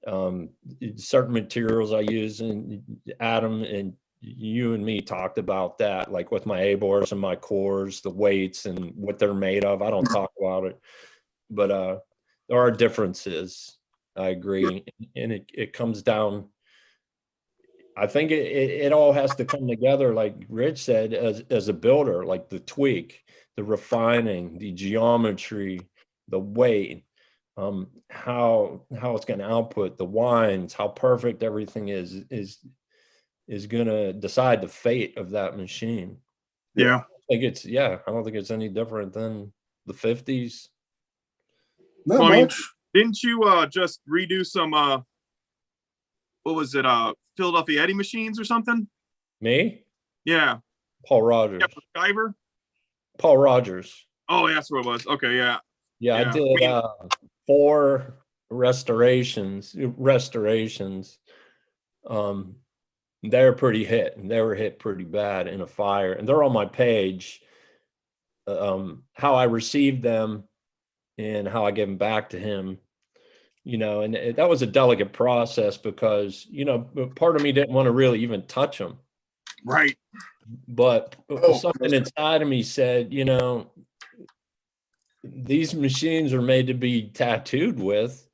Certain materials I use, and Adam and you and me talked about that, like with my A-bars and my cores, the weights and what they're made of. I don't talk about it, but there are differences. I agree. And it comes down, I think it all has to come together, like Rich said, as a builder, like the tweak, the refining, the geometry, the weight, how it's going to output, the winds, how perfect everything is going to decide the fate of that machine. Yeah. I don't think it's any different than the 50s. Not Well, much. Didn't you just redo some what was it, Philadelphia Eddy machines or something? Me? Yeah. Paul Rogers. Yeah, for Skyver? Paul Rogers. Oh, yeah, that's what it was. Okay, yeah. Yeah, I did 4 restorations. They're pretty hit, and they were hit pretty bad in a fire, and they're on my page. How I received them and how I gave them back to him, and that was a delicate process, because part of me didn't want to really even touch them, Right. but something inside of me said, these machines are made to be tattooed with.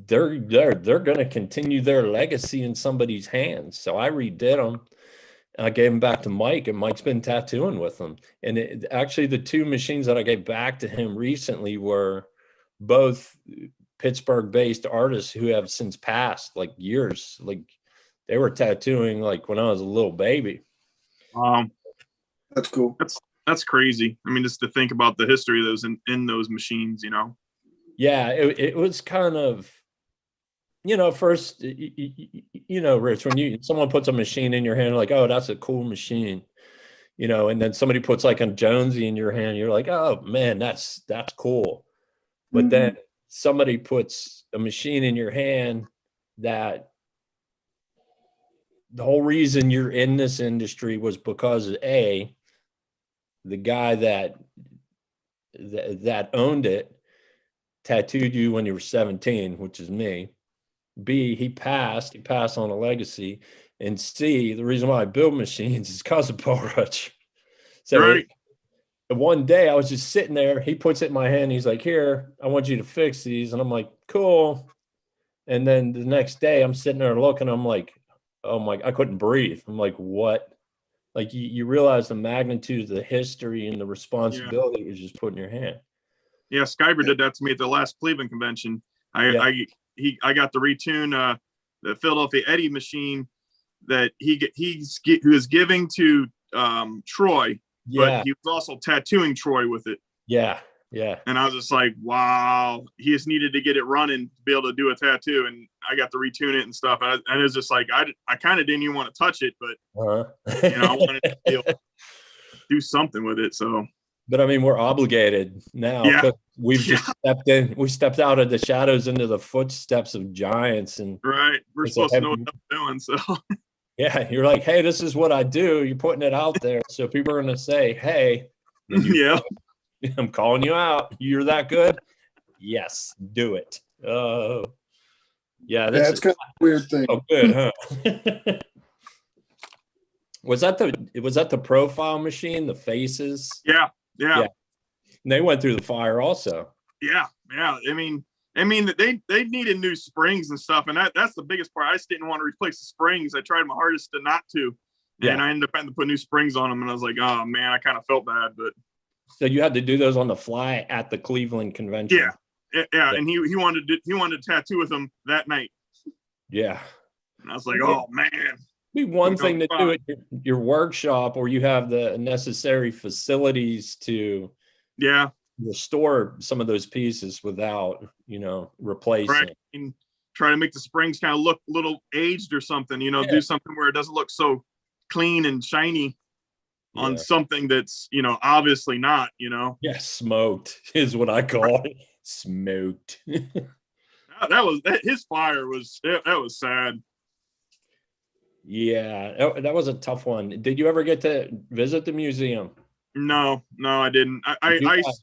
they're going to continue their legacy in somebody's hands. So I redid them. I gave them back to Mike, and Mike's been tattooing with them. And actually, the two machines that I gave back to him recently were both Pittsburgh-based artists who have since passed, like years. Like they were tattooing like when I was a little baby. That's cool. That's crazy. I mean, just to think about the history of those in those machines, you know. Yeah, it was kind of, you know, first, you know, Rich, when someone puts a machine in your hand, like, oh, that's a cool machine, you know, and then somebody puts like a Jonesy in your hand, you're like, oh man, that's cool. But then somebody puts a machine in your hand that the whole reason you're in this industry was because the guy that owned it tattooed you when you were 17, which is me. B, he passed on a legacy. And C, the reason why I build machines is because of Paul Rutch. So Right. One day I was just sitting there, he puts it in my hand, he's like, here, I want you to fix these. And I'm like, cool. And then the next day I'm sitting there looking, I'm like, oh my, I couldn't breathe. I'm like, what? Like you realize the magnitude of the history and the responsibility was just put in your hand. Yeah, Skyber did that to me at the last Cleveland convention. I got to retune the Philadelphia Eddie machine that he was giving to Troy, but he was also tattooing Troy with it. Yeah. And I was just like, wow, he just needed to get it running to be able to do a tattoo, and I got to retune it and stuff. And it was just like I kind of didn't even want to touch it, but you know, I wanted to be able to do something with it. So. But I mean, we're obligated now because we've just stepped in. We stepped out of the shadows into the footsteps of giants, and right, we're supposed to know what we're doing. So yeah, you're like, hey, this is what I do. You're putting it out there, so people are going to say, hey, I'm calling you out. You're that good. Yes, do it. Oh, yeah, That's kind of a weird thing. Oh, good, huh? Was that the profile machine? The faces? Yeah. And they went through the fire also. Yeah. I mean, they needed new springs and stuff, and that's the biggest part. I just didn't want to replace the springs. I tried my hardest to not to, and I ended up having to put new springs on them. And I was like, oh man, I kind of felt bad. But so you had to do those on the fly at the Cleveland convention. Yeah. And he wanted to tattoo with them that night. Yeah. And I was like, oh man. Be one thing to do at your workshop, or you have the necessary facilities to restore some of those pieces without, you know, replacing. Right. And try to make the springs kind of look a little aged or something, you know, do something where it doesn't look so clean and shiny on something that's, you know, obviously not, you know. Yeah, smoked is what I call it. Smoked. His fire was, that was sad. Yeah, that was a tough one. Did you ever get to visit the museum? No, I didn't. I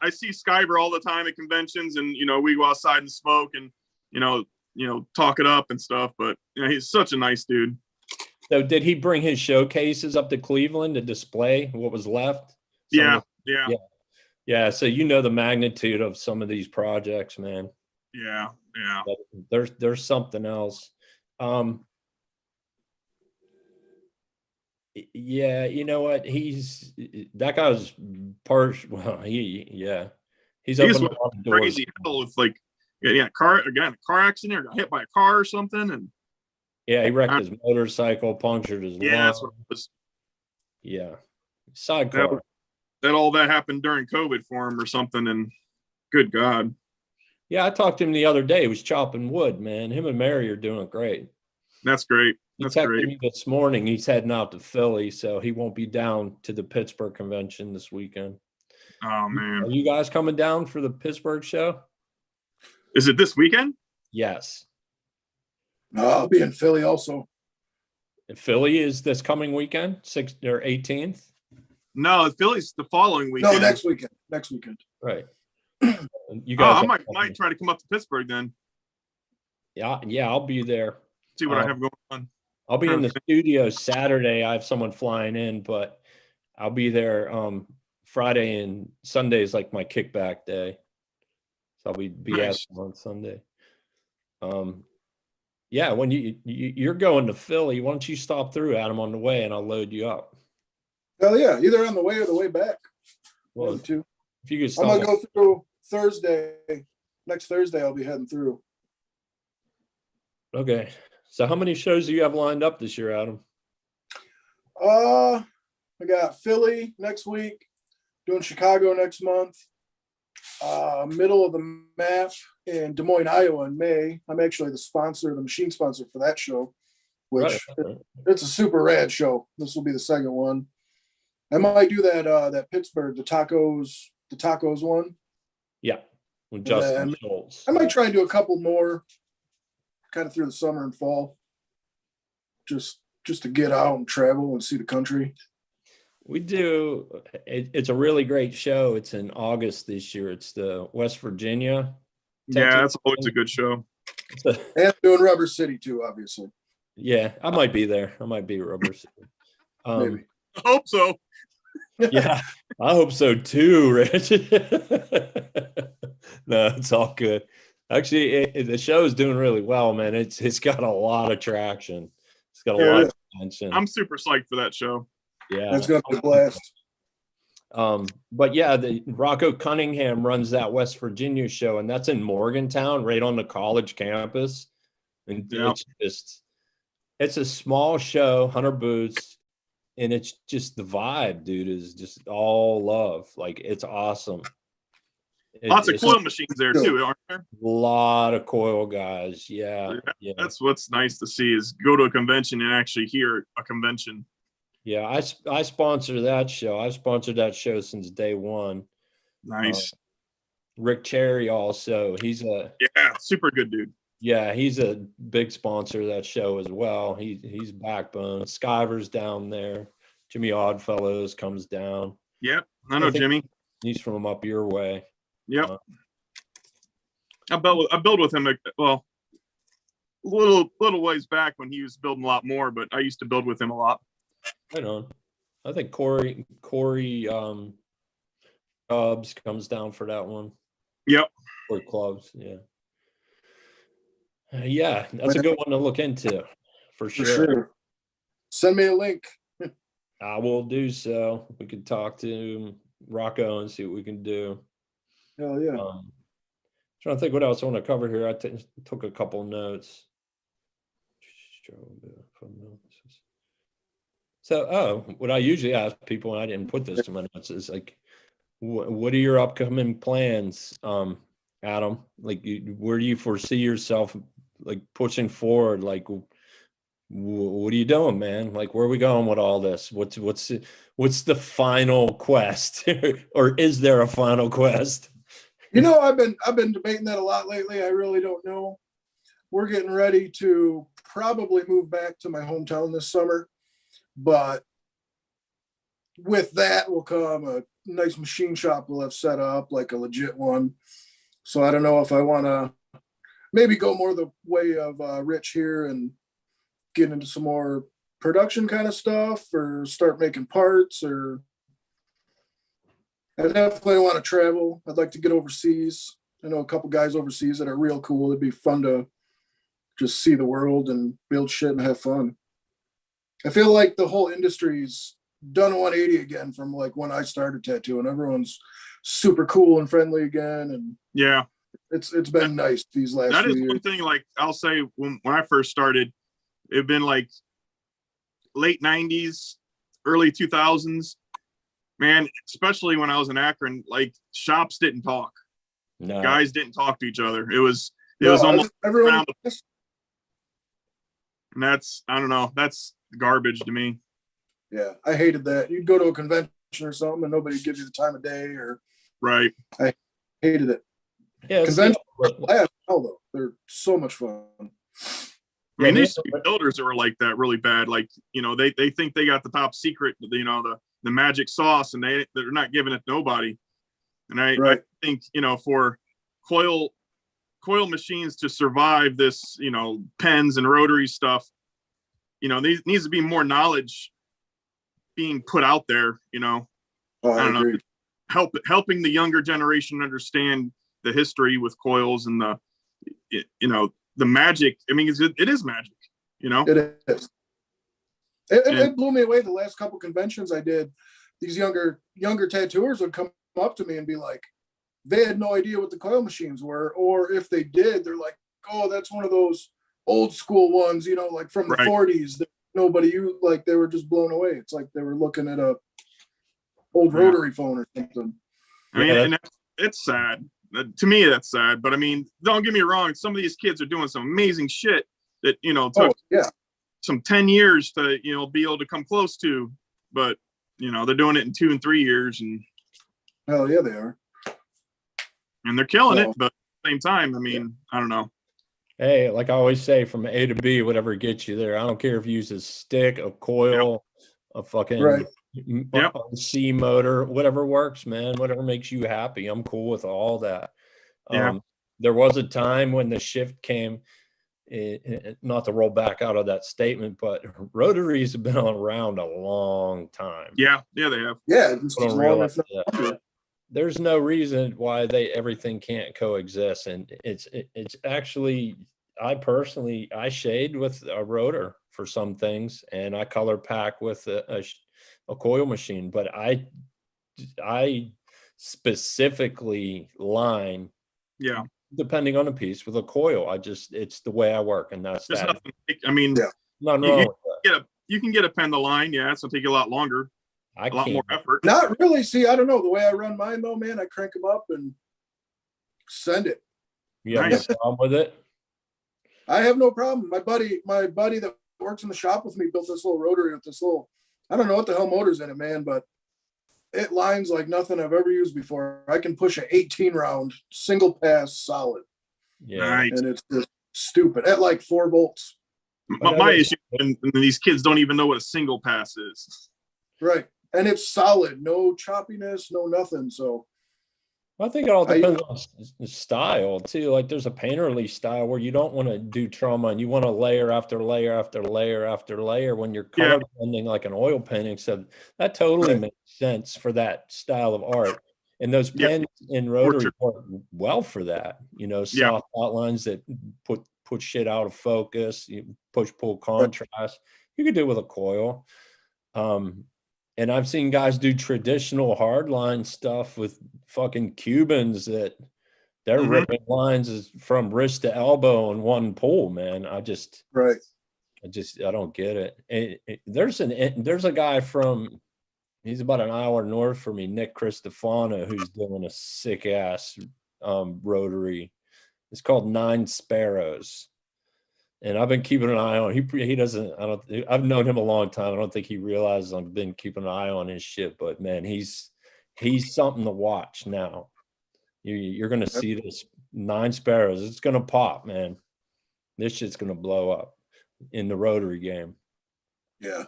see Skyber all the time at conventions, and you know, we go outside and smoke and you know talk it up and stuff. But you know, he's such a nice dude. So did he bring his showcases up to Cleveland to display what was left? Yeah. So you know the magnitude of some of these projects, man. Yeah. There's something else. Yeah, you know what? That guy's he's opened a lot of doors. Crazy hell with like car accident or got hit by a car or something, and he wrecked his motorcycle, punctured his lung. That's what it was. Yeah, sidecar. That happened during COVID for him or something, and good God. Yeah, I talked to him the other day. He was chopping wood, man. Him and Mary are doing great. That's great. He texted me this morning. He's heading out to Philly, so he won't be down to the Pittsburgh convention this weekend. Oh man, are you guys coming down for the Pittsburgh show? Is it this weekend? Yes. No, I'll be in Philly also. And Philly is this coming weekend, 6th or 18th. No, Philly's the following weekend. No, next weekend. Right. You guys, I might try to come up to Pittsburgh then. Yeah, I'll be there. See what I have going on. I'll be in the studio Saturday. I have someone flying in, but I'll be there Friday, and Sunday is like my kickback day. So I'll be nice. On Sunday. Yeah, when you're going to Philly, why don't you stop through, Adam, on the way, and I'll load you up. Hell yeah, either on the way or the way back. Well, One of the two. if you could I'm stop. gonna go through Thursday. Next Thursday, I'll be heading through. Okay. So how many shows do you have lined up this year, Adam? I got Philly next week, doing Chicago next month, middle of the map in Des Moines, Iowa in May. I'm actually the machine sponsor for that show, which it's a super rad show. This will be the second one. I might do that Pittsburgh, the tacos one. Yeah. With Justin Schultz. I might try and do a couple more kind of through the summer and fall. Just to get out and travel and see the country. We do. It's a really great show. It's in August this year. It's the West Virginia. Yeah, that's always a good show. And doing Rubber City too, obviously. Yeah, I might be there. I might be at Rubber City. Maybe. I hope so. Yeah, I hope so too, Rich. No, it's all good. Actually, the show is doing really well, man. It's got a lot of traction. It's got a lot of attention. I'm super psyched for that show. Yeah, that's gonna be a blast. But yeah, the Rocco Cunningham runs that West Virginia show, and that's in Morgantown, right on the college campus. And it's a small show, 100 booths, and it's just the vibe, dude, is just all love. Like, it's awesome. Lots of coil machines there too, aren't there? A lot of coil guys. Yeah. That's what's nice to see, is go to a convention and actually hear a convention. Yeah, I sponsor that show. I've sponsored that show since day one. Nice. Rick Cherry also. He's super good dude. Yeah, he's a big sponsor of that show as well. He's backbone. Skyver's down there. Jimmy Oddfellows comes down. Yep, I know Jimmy. He's from up your way. Yep. I built with him a little ways back when he was building a lot more, but I used to build with him a lot. Right on. I think Corey Clubs comes down for that one. Yep. Or Clubs, yeah. Yeah, that's a good one to look into for sure. Send me a link. I will do so. We could talk to Rocco and see what we can do. Hell yeah. Trying to think what else I want to cover here. I took a couple of notes. So, what I usually ask people, and I didn't put this to my notes, is like, what are your upcoming plans, Adam? Like, where do you foresee yourself, like, pushing forward? Like, what are you doing, man? Like, where are we going with all this? What's the final quest, or is there a final quest? I've been debating that a lot lately. I really don't know. We're getting ready to probably move back to my hometown this summer, but with that will come a nice machine shop we'll have set up, like a legit one. So I don't know if I want to maybe go more the way of Rich here and get into some more production kind of stuff, or start making parts, or I definitely want to travel. I'd like to get overseas. I know a couple guys overseas that are real cool. It'd be fun to just see the world and build shit and have fun. I feel like the whole industry's done a 180 again from like when I started tattooing. Everyone's super cool and friendly again, and yeah, it's been nice these last that few is years. one thing. Like, I'll say when I first started, it'd been like late 90s, early 2000s. Man, especially when I was in Akron, like, shops didn't talk. No. Guys didn't talk to each other. It was almost everyone. And that's, I don't know, that's garbage to me. Yeah, I hated that. You'd go to a convention or something and nobody gives you the time of day, or right. I hated it. Yeah, conventions are though. They're so much fun. I mean, there used to be builders that were like that really bad. Like, they think they got the top secret, the magic sauce, and they're not giving it to nobody. And I think, for coil machines to survive this, pens and rotary stuff, there needs to be more knowledge being put out there, I don't know, helping the younger generation understand the history with coils and the magic. I mean, it is magic, you know. It is. It blew me away. The last couple conventions I did, these younger tattooers would come up to me and be like, they had no idea what the coil machines were, or if they did, they're like, oh, that's one of those old school ones, you know, like from the 40s that nobody used. Like, they were just blown away. It's like they were looking at a old rotary phone or something. I mean, and it's sad. To me, that's sad. But I mean, don't get me wrong. Some of these kids are doing some amazing shit that, you know, took some 10 years to, you know, be able to come close to. But, you know, they're doing it in 2 and 3 years. And hell yeah, they are. And they're killing it. But at the same time, I mean, I don't know. Hey, like I always say, from A to B, whatever gets you there. I don't care if you use a stick, a coil, a fucking C motor, whatever works, man. Whatever makes you happy. I'm cool with all that. There was a time when the shift came, not to roll back out of that statement, but rotaries have been around a long time. Yeah, they have. Yeah, there's no reason why everything can't coexist, and it's actually, I shade with a rotor for some things, and I color pack with a coil machine, but I specifically line, depending on the piece, with a coil. It's the way I work, and that's There's that. nothing, I mean, nothing wrong with that. You can get a pen to line. Yeah, it's gonna take you a lot longer. A lot more effort. Not really. See, I don't know. The way I run mine, though, man, I crank them up and send it. You have no problem with it? I have no problem. My buddy that works in the shop with me built this little rotary with this little, I don't know what the hell motor's in it, man, but it lines like nothing I've ever used before. I can push an 18 round single pass solid. Yeah. Nice. And it's just stupid at like 4 volts. My issue, and these kids don't even know what a single pass is. Right. And it's solid, no choppiness, no nothing. So I think it all depends on the style too. Like, there's a painterly style where you don't want to do trauma and you want to layer after layer after layer after layer when you're color blending like an oil painting. So that totally makes sense for that style of art. And those pens in rotary work well for that. You know, soft outlines that put shit out of focus, you push-pull contrast. You could do it with a coil. And I've seen guys do traditional hardline stuff with fucking Cubans that they're ripping lines from wrist to elbow in one pull, man. I don't get it. There's a guy he's about an hour north from me, Nick Cristofano, who's doing a sick ass rotary. It's called 9 Sparrows. And I've been keeping an eye on. He doesn't. I've known him a long time. I don't think he realizes I've been keeping an eye on his shit. But man, he's something to watch now. You're gonna see this 9 Sparrows. It's gonna pop, man. This shit's gonna blow up in the rotary game. Yeah,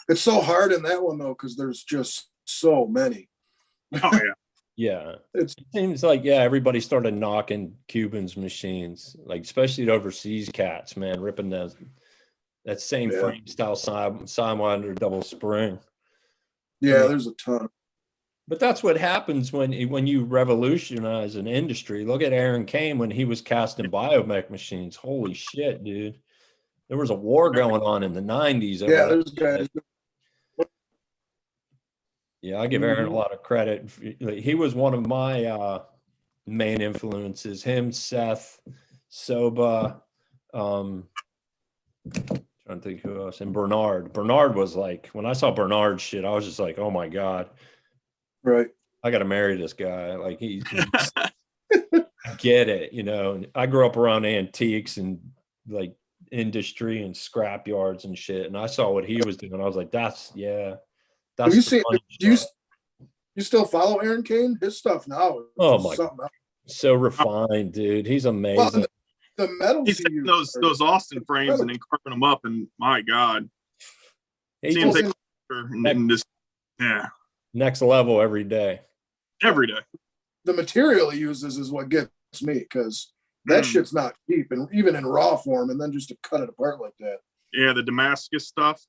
it's so hard in that one though because there's just so many. Oh yeah. Yeah, it seems like everybody started knocking Cubans machines, like especially the overseas cats, man, ripping that same frame style sidewinder double spring. Yeah, there's a ton. But that's what happens when you revolutionize an industry. Look at Aaron Kane when he was casting biomech machines. Holy shit, dude! There was a war going on in the 90s. Yeah, there's guys. Yeah, I give Aaron a lot of credit. He was one of my main influences. Him, Seth, Soba, trying to think who else, and Bernard. Bernard was like, when I saw Bernard's shit, I was just like, oh my God. Right. I got to marry this guy. Like, he get it, you know. I grew up around antiques and like industry and scrap yards and shit. And I saw what he was doing. I was like, that's have you seen? Do you still follow Aaron Kane? His stuff now. Oh my God, so refined, dude. He's amazing. Well, the metal. He's taking those Austin frames and then carving them up, and my God, seems like next level every day. Every day. The material he uses is what gets me because that shit's not cheap, and even in raw form, and then just to cut it apart like that. Yeah, the Damascus stuff.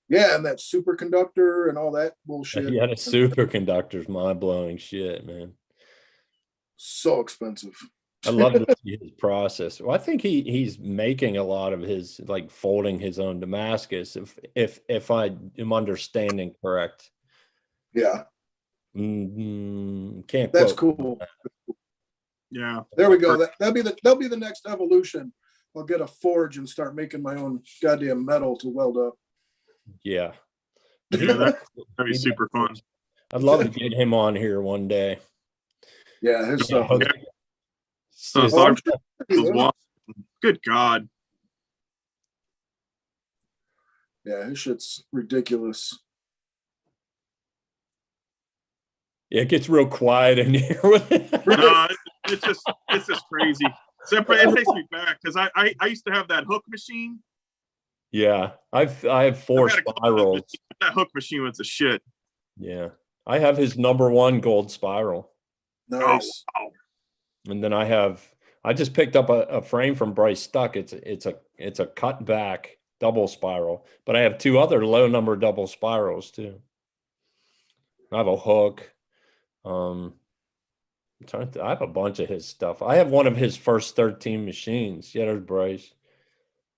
Yeah, and that superconductor and all that bullshit. Yeah, the superconductor's mind-blowing shit, man. So expensive. I love to see his process. Well, I think he's making a lot of his, like, folding his own Damascus, if I am understanding correct. Yeah, Can't that's quote. cool. Yeah. There we go. That'll be the next evolution. I'll get a forge and start making my own goddamn metal to weld up. Yeah. Yeah, that'd be super fun. I'd love to get him on here one day. Yeah, his stuff. Yeah. Oh, I'm sure he will. Good God. Yeah, his shit's ridiculous. Yeah, it gets real quiet in here. No, it's just crazy. Except it takes me back because I used to have that hook machine. Yeah, I have 4 I've had a couple of spirals. machines. That hook machine was a shit. Yeah, I have his #1 gold spiral, Nice. Oh, wow. and then I just picked up a frame from Bryce Stuck. It's a cut back double spiral, but I have 2 other low number double spirals too. I have a hook. I have a bunch of his stuff. I have one of his first 13 machines. Yeah, there's Bryce.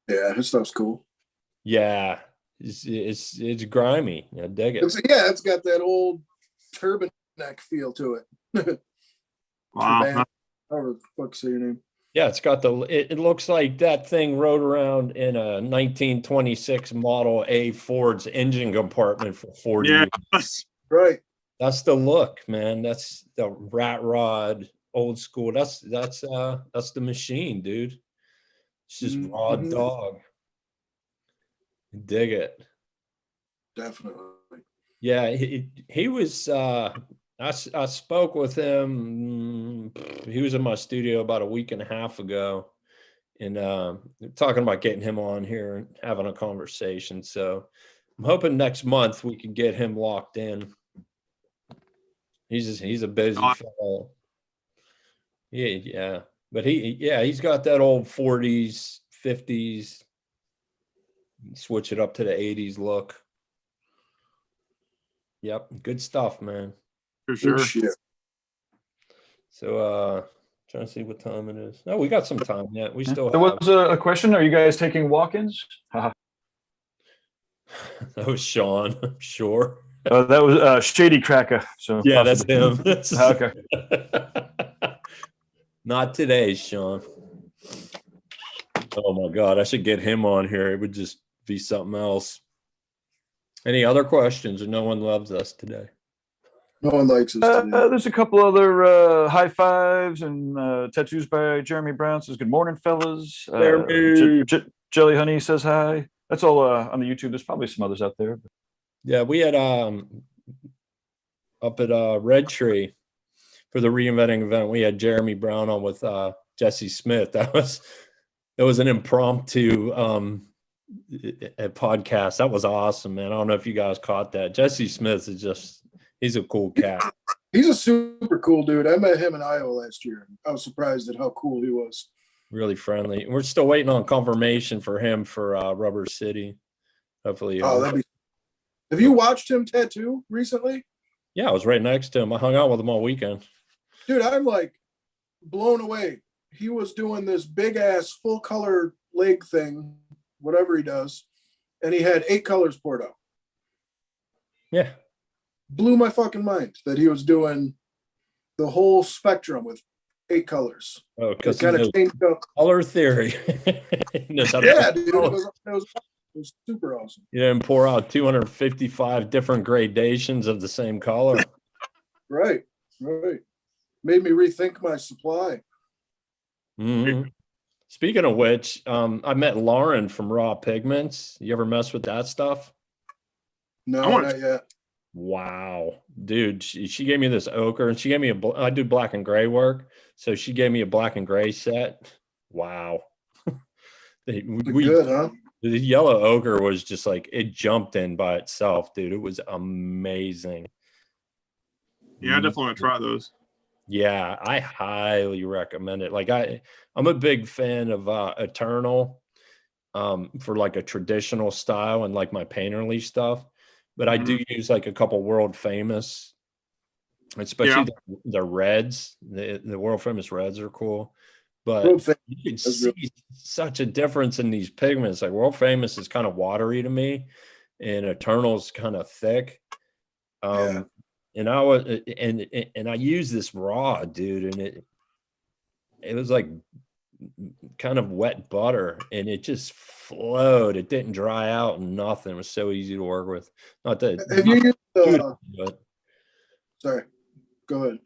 Yeah, his stuff's cool. Yeah, it's grimy. I dig it. It's got that old Urbanek feel to it. Wow. However the fuck say your name. Yeah, it's got it looks like that thing rode around in a 1926 Model A Ford's engine compartment for 40 years. Yes. Right. That's the look, man. That's the rat rod, old school. That's the machine, dude. It's just raw Mhm. dog. Dig it. Definitely. Yeah, he was I spoke with him. He was in my studio about a week and a half ago, and talking about getting him on here and having a conversation. So I'm hoping next month we can get him locked in. He's a busy fellow. Yeah. But he's got that old 40s, 50s, switch it up to the 80s look. Yep, good stuff, man. For sure. Good shit. So trying to see what time it is. No, we got some time yet. We still There was a question. Are you guys taking walk-ins? That was Sean, I'm sure. That was Shady Cracker. So Yeah, that's possibly. him. Okay. Not today, Sean. Oh my God, I should get him on here. It would just be something else. Any other questions? Or no one loves us today? No one likes us today. There's a couple other high fives and tattoos by Jeremy Brown. Says good morning, fellas. Jeremy. Jelly Honey says hi. That's all on the YouTube. There's probably some others out there. Yeah, we had up at Red Tree for the reinventing event. We had Jeremy Brown on with Jesse Smith. That was an impromptu a podcast. That was awesome, man. I don't know if you guys caught that. Jesse Smith he's a cool cat. He's a super cool dude. I met him in Iowa last year. I was surprised at how cool he was. Really friendly. We're still waiting on confirmation for him for Rubber City. Hopefully. Have you watched him tattoo recently? Yeah, I was right next to him. I hung out with him all weekend. Dude, I'm like blown away. He was doing this big ass full color leg thing, whatever he does, and he had 8 colors poured out. Yeah. Blew my fucking mind that he was doing the whole spectrum with 8 colors. Oh, because kind of changed up. Color theory. Yeah, dude, it was super awesome. You didn't pour out 255 different gradations of the same color. Right. Made me rethink my supply. Mm-hmm. Speaking of which, I met Lauren from Raw Pigments. You ever mess with that stuff? No, not yet. Wow, dude, she gave me this ochre, and she gave me I do black and gray work, so she gave me a black and gray set. Wow. Good, huh? The yellow ochre was just like, it jumped in by itself, dude. It was amazing. Yeah, I definitely want to try those. Yeah, I highly recommend it. Like I'm a big fan of Eternal for like a traditional style and like my painterly stuff. But I do use like a couple world famous, especially the reds. The world famous reds are cool. but World Famous you can is see real. such a difference in these pigments. Like World Famous is kind of watery to me, and Eternal's kind of thick. Yeah. And I was and I used this raw, dude, and it was like kind of wet butter, and it just flowed. It didn't dry out and nothing. It was so easy to work with. Not that Have you used but sorry, go ahead.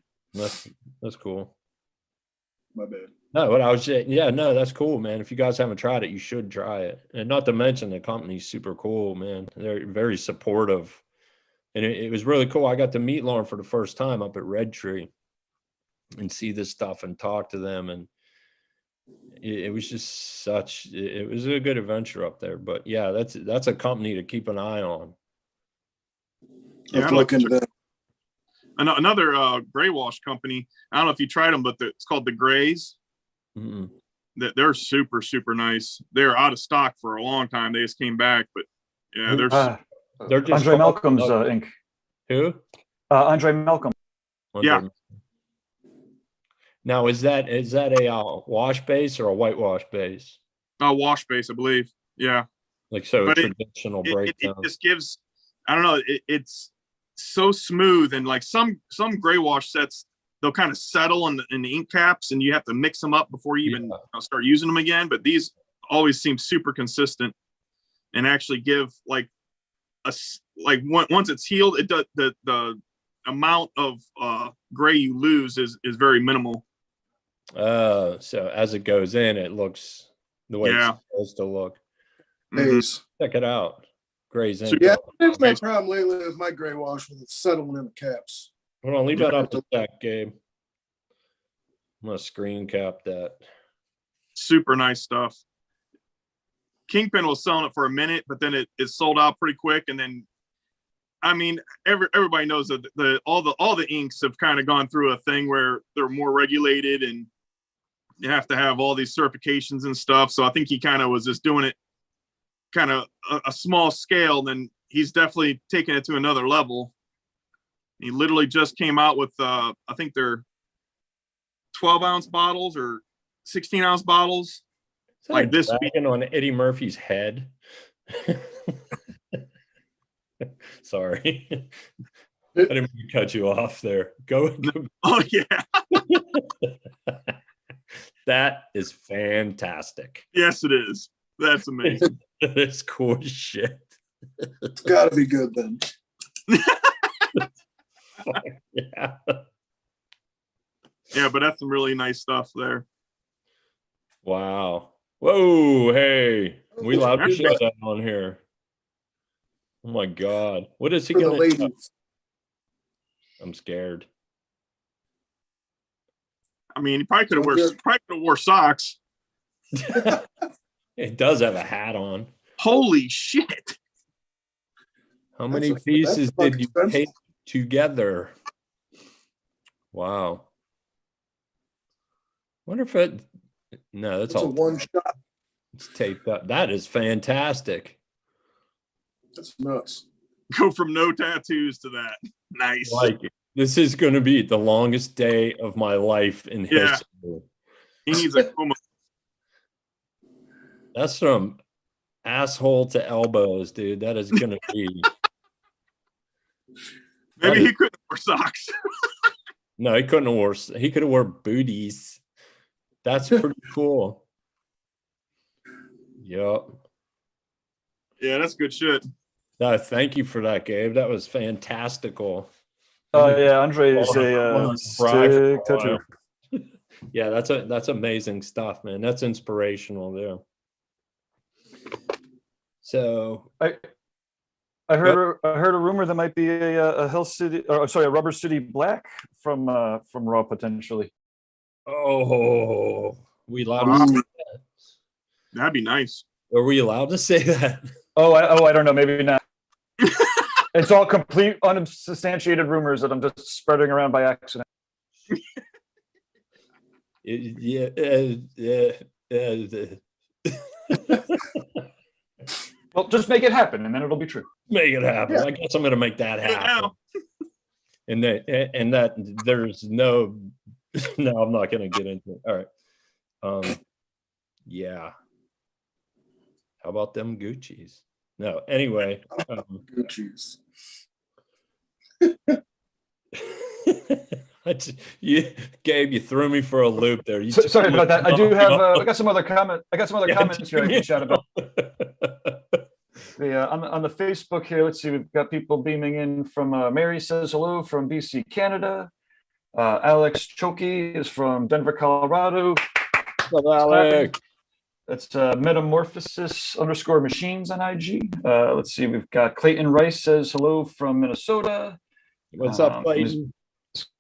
that's cool. My bad. No, what I was saying, yeah, no, that's cool, man. If you guys haven't tried it, you should try it. And not to mention the company's super cool, man. They're very supportive. And it was really cool. I got to meet Lauren for the first time up at Red Tree and see this stuff and talk to them. And it was just such, it was a good adventure up there. But yeah, that's a company to keep an eye on. Yeah, Let's look into that. Another gray wash company. I don't know if you tried them, but it's called the Grays. Mm-mm. They're super, super nice. They're out of stock for a long time. They just came back, but yeah, They're just Andre Malcolm's ink. Who? Andre Malcolm. Yeah. Now, is that a wash base or a whitewash base? wash base, I believe. Yeah. Like so, a But traditional it breakdown. just gives, I don't know, it's so smooth. And like some gray wash sets, they'll kind of settle in the ink caps, and you have to mix them up before you even start using them again. But these always seem super consistent and actually give like once it's healed, it does the amount of gray you lose is very minimal. So as it goes in, it looks the way it's supposed to look. Days. Check it out. Gray's in. Yeah, that's my problem lately with my gray wash with it settling in the caps. Hold on, leave that up to that, Gabe. I'm gonna screen cap that. Super nice stuff. Kingpin was selling it for a minute, but then it sold out pretty quick. And then, I mean, everybody knows that all the inks have kind of gone through a thing where they're more regulated and you have to have all these certifications and stuff. So I think he kind of was just doing it kind of a small scale. Then he's definitely taking it to another level. He literally just came out with, I think they're 12-ounce bottles or 16-ounce bottles. Like this on Eddie Murphy's head. Sorry, I didn't mean to cut you off there. Go. Oh yeah, that is fantastic. Yes, it is. That's amazing. That's cool as shit. It's got to be good then. Yeah. Yeah, but that's some really nice stuff there. Wow. Whoa, hey, we allowed to show that on here. Oh my God. What is he For the gonna do? ladies. I'm scared. I mean, he probably could have wore socks. It does have a hat on. Holy shit. How many pieces did you take together? Wow. Wonder if it, no, that's all. A one shot. It's taped up. That is fantastic. That's nuts. Go from no tattoos to that. Nice. Like it. This is going to be the longest day of my life in history. He needs a coma. That's from asshole to elbows, dude. That is going to be. Maybe he couldn't wear socks. No, he couldn't have wore. He could have wore booties. That's pretty cool. Yep. Yeah, that's good shit. No, thank you for that, Gabe. That was fantastical. Yeah, Andre is a stick tattoo. Yeah, that's amazing stuff, man. That's inspirational there. So I heard a rumor that might be a Hell City, or sorry, a Rubber City Black from Raw potentially. Oh, we allowed to say that? That'd be nice. Are we allowed to say that? I don't know, maybe not. It's all complete unsubstantiated rumors that I'm just spreading around by accident. Well, just make it happen, and then it'll be true. Make it happen. Yeah. I guess I'm going to make that happen. And that there's no. No, I'm not going to get into it. All right. Yeah. How about them Gucci's? No, anyway. Gucci's. Gabe, you threw me for a loop there. Sorry about that. I do have. I got some other comments here I can shout about. On the Facebook here, let's see. We've got people beaming in from Mary says hello from BC, Canada. Alex Choki is from Denver, Colorado. Hello, Alex. That's metamorphosis_machines on IG. Let's see. We've got Clayton Rice says hello from Minnesota. What's up, Clayton?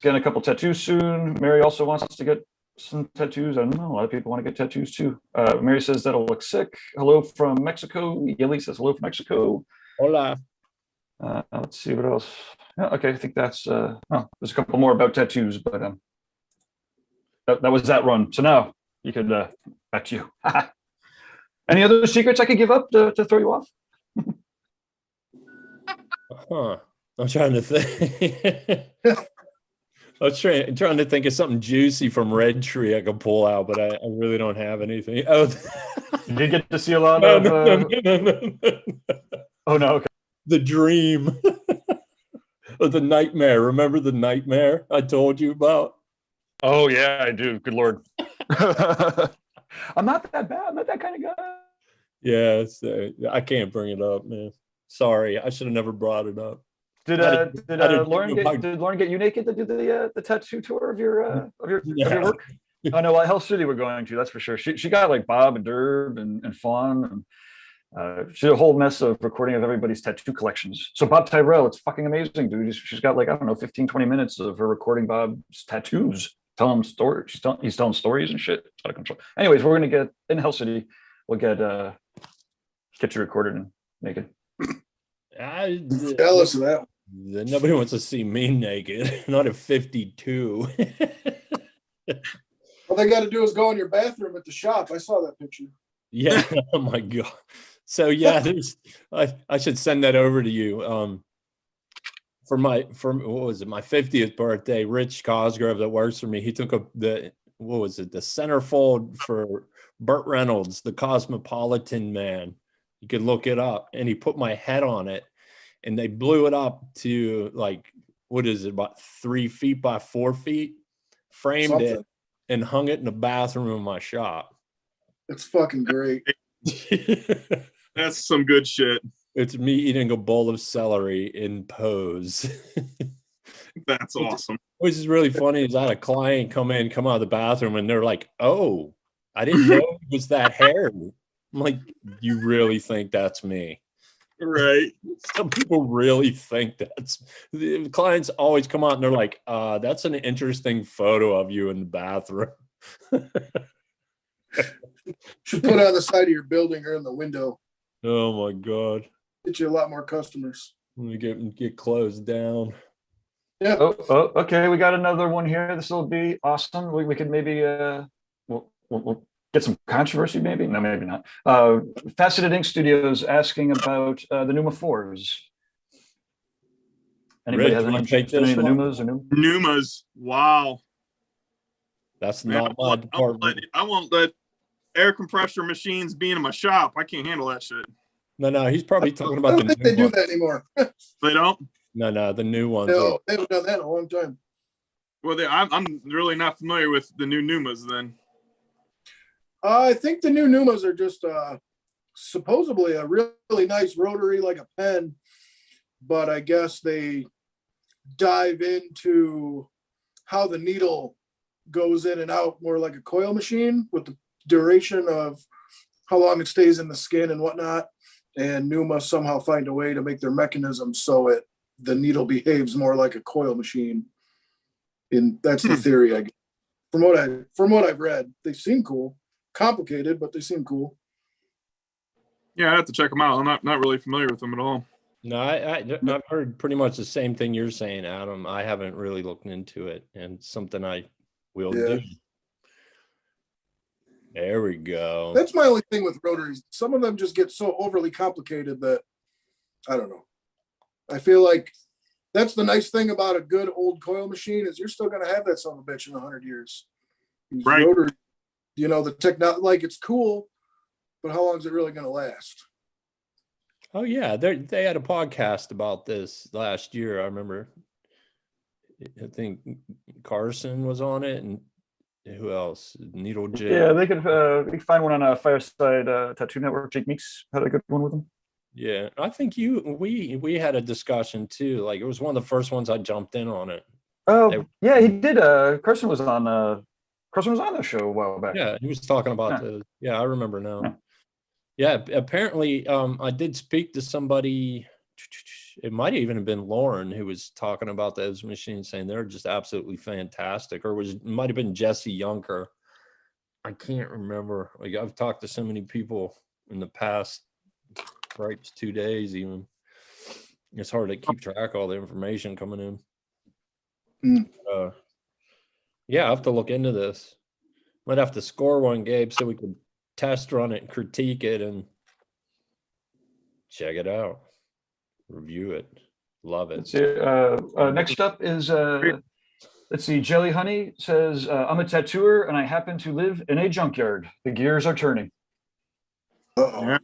Getting a couple tattoos soon. Mary also wants us to get some tattoos. I don't know. A lot of people want to get tattoos too. Mary says that'll look sick. Hello from Mexico. Yeli says hello from Mexico. Hola. Let's see what else. Okay, I think that's. There's a couple more about tattoos, but that was that run. So now you could back to you. Any other secrets I could give up to throw you off? I'm trying to think. I was trying to think of something juicy from Red Tree I could pull out, but I really don't have anything. Oh, you did get to see a lot of. No. Oh no! Okay. The dream, or the nightmare. Remember the nightmare I told you about? Oh yeah, I do. Good Lord. I'm not that bad. I'm not that kind of guy. Yeah, so I can't bring it up, man. Sorry, I should have never brought it up. Did Lauren get you naked to do the tattoo tour of your work? Oh no, Hell City we're going to, that's for sure. She got like Bob and Derb and Fawn, and she did a whole mess of recording of everybody's tattoo collections. So Bob Tyrell, it's fucking amazing, dude. She's got like, I don't know, 15-20 minutes of her recording Bob's tattoos, telling stories. He's telling stories and shit. It's out of control. Anyways, we're gonna get in Hell City. We'll get you recorded and naked. Jealous of that. Nobody wants to see me naked. Not at 52. All they got to do is go in your bathroom at the shop. I saw that picture. Yeah. Oh my god. So yeah, I should send that over to you. For what was it? My 50th birthday. Rich Cosgrove that works for me. He took the centerfold for Burt Reynolds, the Cosmopolitan Man. You could look it up, and he put my head on it. And they blew it up to like, what is it, about 3 feet by 4 feet, framed it, and hung it in the bathroom of my shop. It's fucking great. That's some good shit. It's me eating a bowl of celery in pose. That's awesome. Which is really funny is I had a client come out of the bathroom and they're like, oh, I didn't know it was that hairy. I'm like, you really think that's me? Right. Some people really think the clients always come out and they're like, that's an interesting photo of you in the bathroom. Should put it on the side of your building or in the window. Oh my god. Get you a lot more customers. Let me get closed down. Yeah. Oh, okay. We got another one here. This will be awesome. We could maybe we'll get some controversy, maybe. No, maybe not. Faceted Ink Studios asking about the Numa 4s. Anybody has any interest in any of the Numas or Numas? Wow. That's not my department. I won't let air compressor machines be in my shop. I can't handle that shit. No, he's probably talking about I don't think they do that anymore. They don't? No, the new ones. No, they haven't done that in a long time. Well, I'm really not familiar with the new Numas then. I think the new Numas are just supposedly a really nice rotary, like a pen, but I guess they dive into how the needle goes in and out more like a coil machine with the duration of how long it stays in the skin and whatnot. And Numa somehow find a way to make their mechanism so the needle behaves more like a coil machine. And that's the theory, I guess. From what I've read, they seem cool. Complicated, but they seem cool. Yeah, I have to check them out. I'm not really familiar with them at all. No, I've heard pretty much the same thing you're saying, Adam. I haven't really looked into it, and something I will do. There we go. That's my only thing with rotaries. Some of them just get so overly complicated that I don't know. I feel like that's the nice thing about a good old coil machine is you're still going to have that son of a bitch in 100 years. These right. Rotaries You know, the technology, like it's cool, but how long is it really going to last? Oh yeah, they had a podcast about this last year. I remember. I think Carson was on it, and who else? Needle J. Yeah, we could find one on a Fireside Tattoo Network. Jake Meeks had a good one with him. Yeah, I think we had a discussion too. Like it was one of the first ones I jumped in on it. Oh, yeah, he did. Carson was on the show a while back. Yeah, he was talking about Yeah. the. Yeah, I remember now. Yeah. Yeah, apparently, I did speak to somebody. It might even have been Lauren who was talking about those machines, saying they're just absolutely fantastic. Or it might have been Jesse Yunker. I can't remember. Like I've talked to so many people in the past, right? 2 days even. It's hard to keep track of all the information coming in. Yeah, I have to look into this. Might have to score one, Gabe, so we could test run it and critique it and check it out, review it, love it. Let's see, next up is let's see. Jelly Honey says, "I'm a tattooer and I happen to live in a junkyard. The gears are turning." Yeah,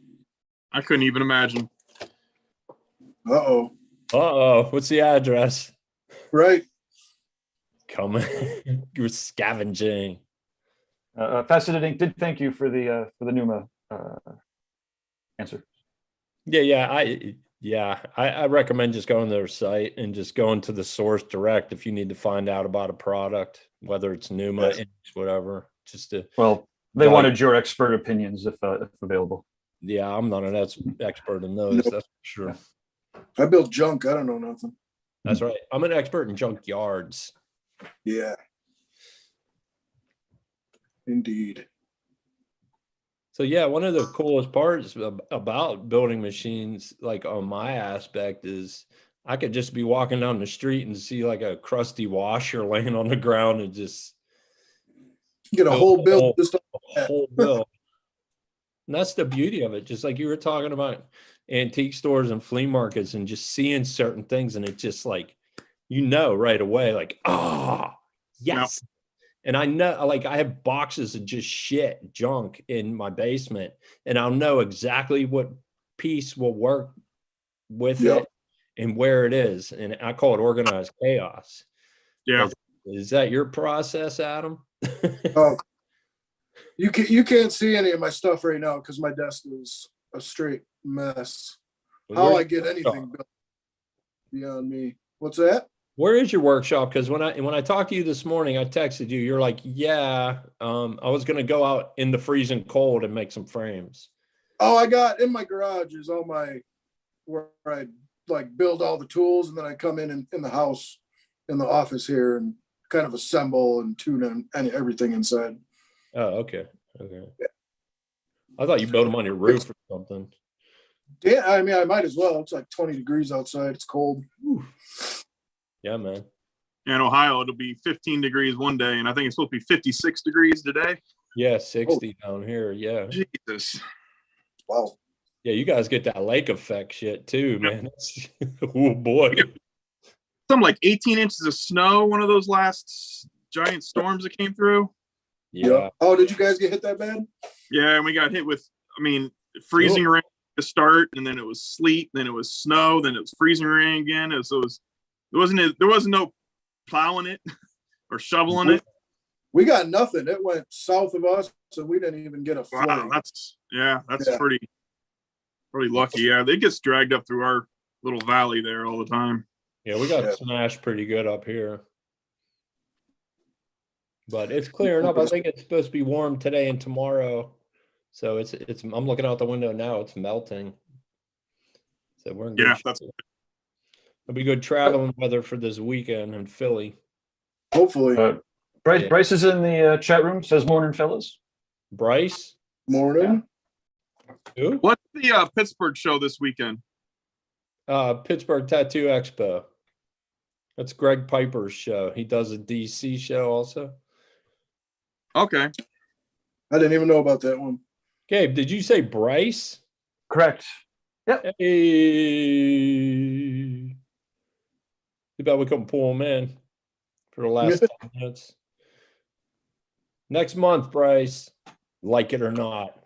I couldn't even imagine. What's the address? Right. Coming, you're scavenging. Faceted Ink did thank you for the Numa answer. I recommend just going to their site and just going to the source direct if you need to find out about a product, whether it's Numa, Yes. whatever. Just to They wanted your expert opinions if available. Yeah, I'm not an expert in those. Nope. That's for sure. Yeah. I built junk. I don't know nothing. That's right. I'm an expert in junkyards. Yeah. Indeed. So yeah, one of the coolest parts about building machines, like on my aspect, is I could just be walking down the street and see like a crusty washer laying on the ground and just Get a whole build just a whole bill. And that's the beauty of it. Just like you were talking about antique stores and flea markets and just seeing certain things, and it's just like, right away, like, yes. And I know, like, I have boxes of just junk in my basement, and I'll know exactly what piece will work with it and where it is. And I call it organized chaos. Yeah. Is that your process, Adam? You can't see any of my stuff right now because my desk is a straight mess. How I get anything built beyond me. What's that? Where is your workshop? Because when I talked to you this morning, I texted you. You're like, yeah, I was going to go out in the freezing cold and make some frames. Oh, I got in my garage is all my where I like build all the tools, and then I come in the house in the office here and kind of assemble and tune and everything inside. Oh, okay. Yeah. I thought you built them on your roof or something. Yeah, I mean, I might as well. It's like 20 degrees outside. It's cold. Whew. Yeah, man. In Ohio, it'll be 15 degrees one day, and I think it's supposed to be 56 degrees today. Yeah, 60 down here. Yeah. Jesus. Wow. Yeah, you guys get that lake effect shit too, man. Oh boy. Some like 18 inches of snow, one of those last giant storms that came through. Yeah. Oh, did you guys get hit that bad? Yeah, and we got hit with, freezing rain to start, and then it was sleet, then it was snow, then it was freezing rain again. There wasn't no plowing it or shoveling it. We got nothing. It went south of us, so we didn't even get a flood. Wow, that's pretty lucky. Yeah, it gets dragged up through our little valley there all the time. Yeah, we got smashed pretty good up here. But it's clearing up. I think it's supposed to be warm today and tomorrow. So it's I'm looking out the window now, it's melting. So we're in good shape. It'll be good traveling weather for this weekend in Philly. Hopefully. Bryce is in the chat room, says morning, fellas. Bryce? Morning. Yeah. Who? What's the Pittsburgh show this weekend? Pittsburgh Tattoo Expo. That's Greg Piper's show. He does a DC show also. Okay. I didn't even know about that one. Gabe, did you say Bryce? Correct. Yep. Hey. Too bad we couldn't pull him in for the last 10 minutes. Next month, Bryce, like it or not,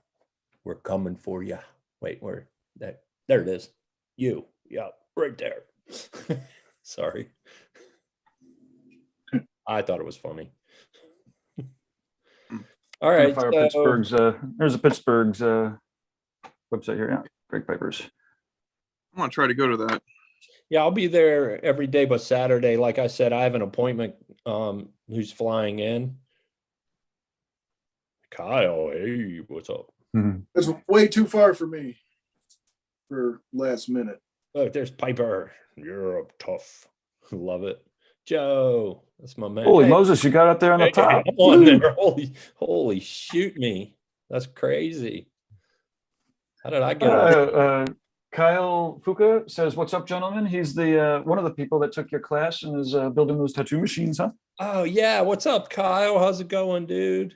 we're coming for you. Wait, where that? There it is. You, yeah, right there. Sorry. I thought it was funny. All right. Fire So, Pittsburgh's. There's a Pittsburgh's website here. Yeah, Greg Pipers. I want to try to go to that. yeah, I'll be there every day, but Saturday, like I said, I have an appointment. Who's flying in? Kyle, hey, what's up? It's way too far for me for last minute. Look, there's Piper. You're tough. Love it. Joe, that's my man. Holy Hey, Moses, you got up there on the hey, top. I'm on there. Holy, shoot me. That's crazy. How did I get on? Kyle Fuka says, "What's up, gentlemen?" He's the one of the people that took your class and is building those tattoo machines, huh? Oh, yeah. What's up, Kyle? How's it going, dude?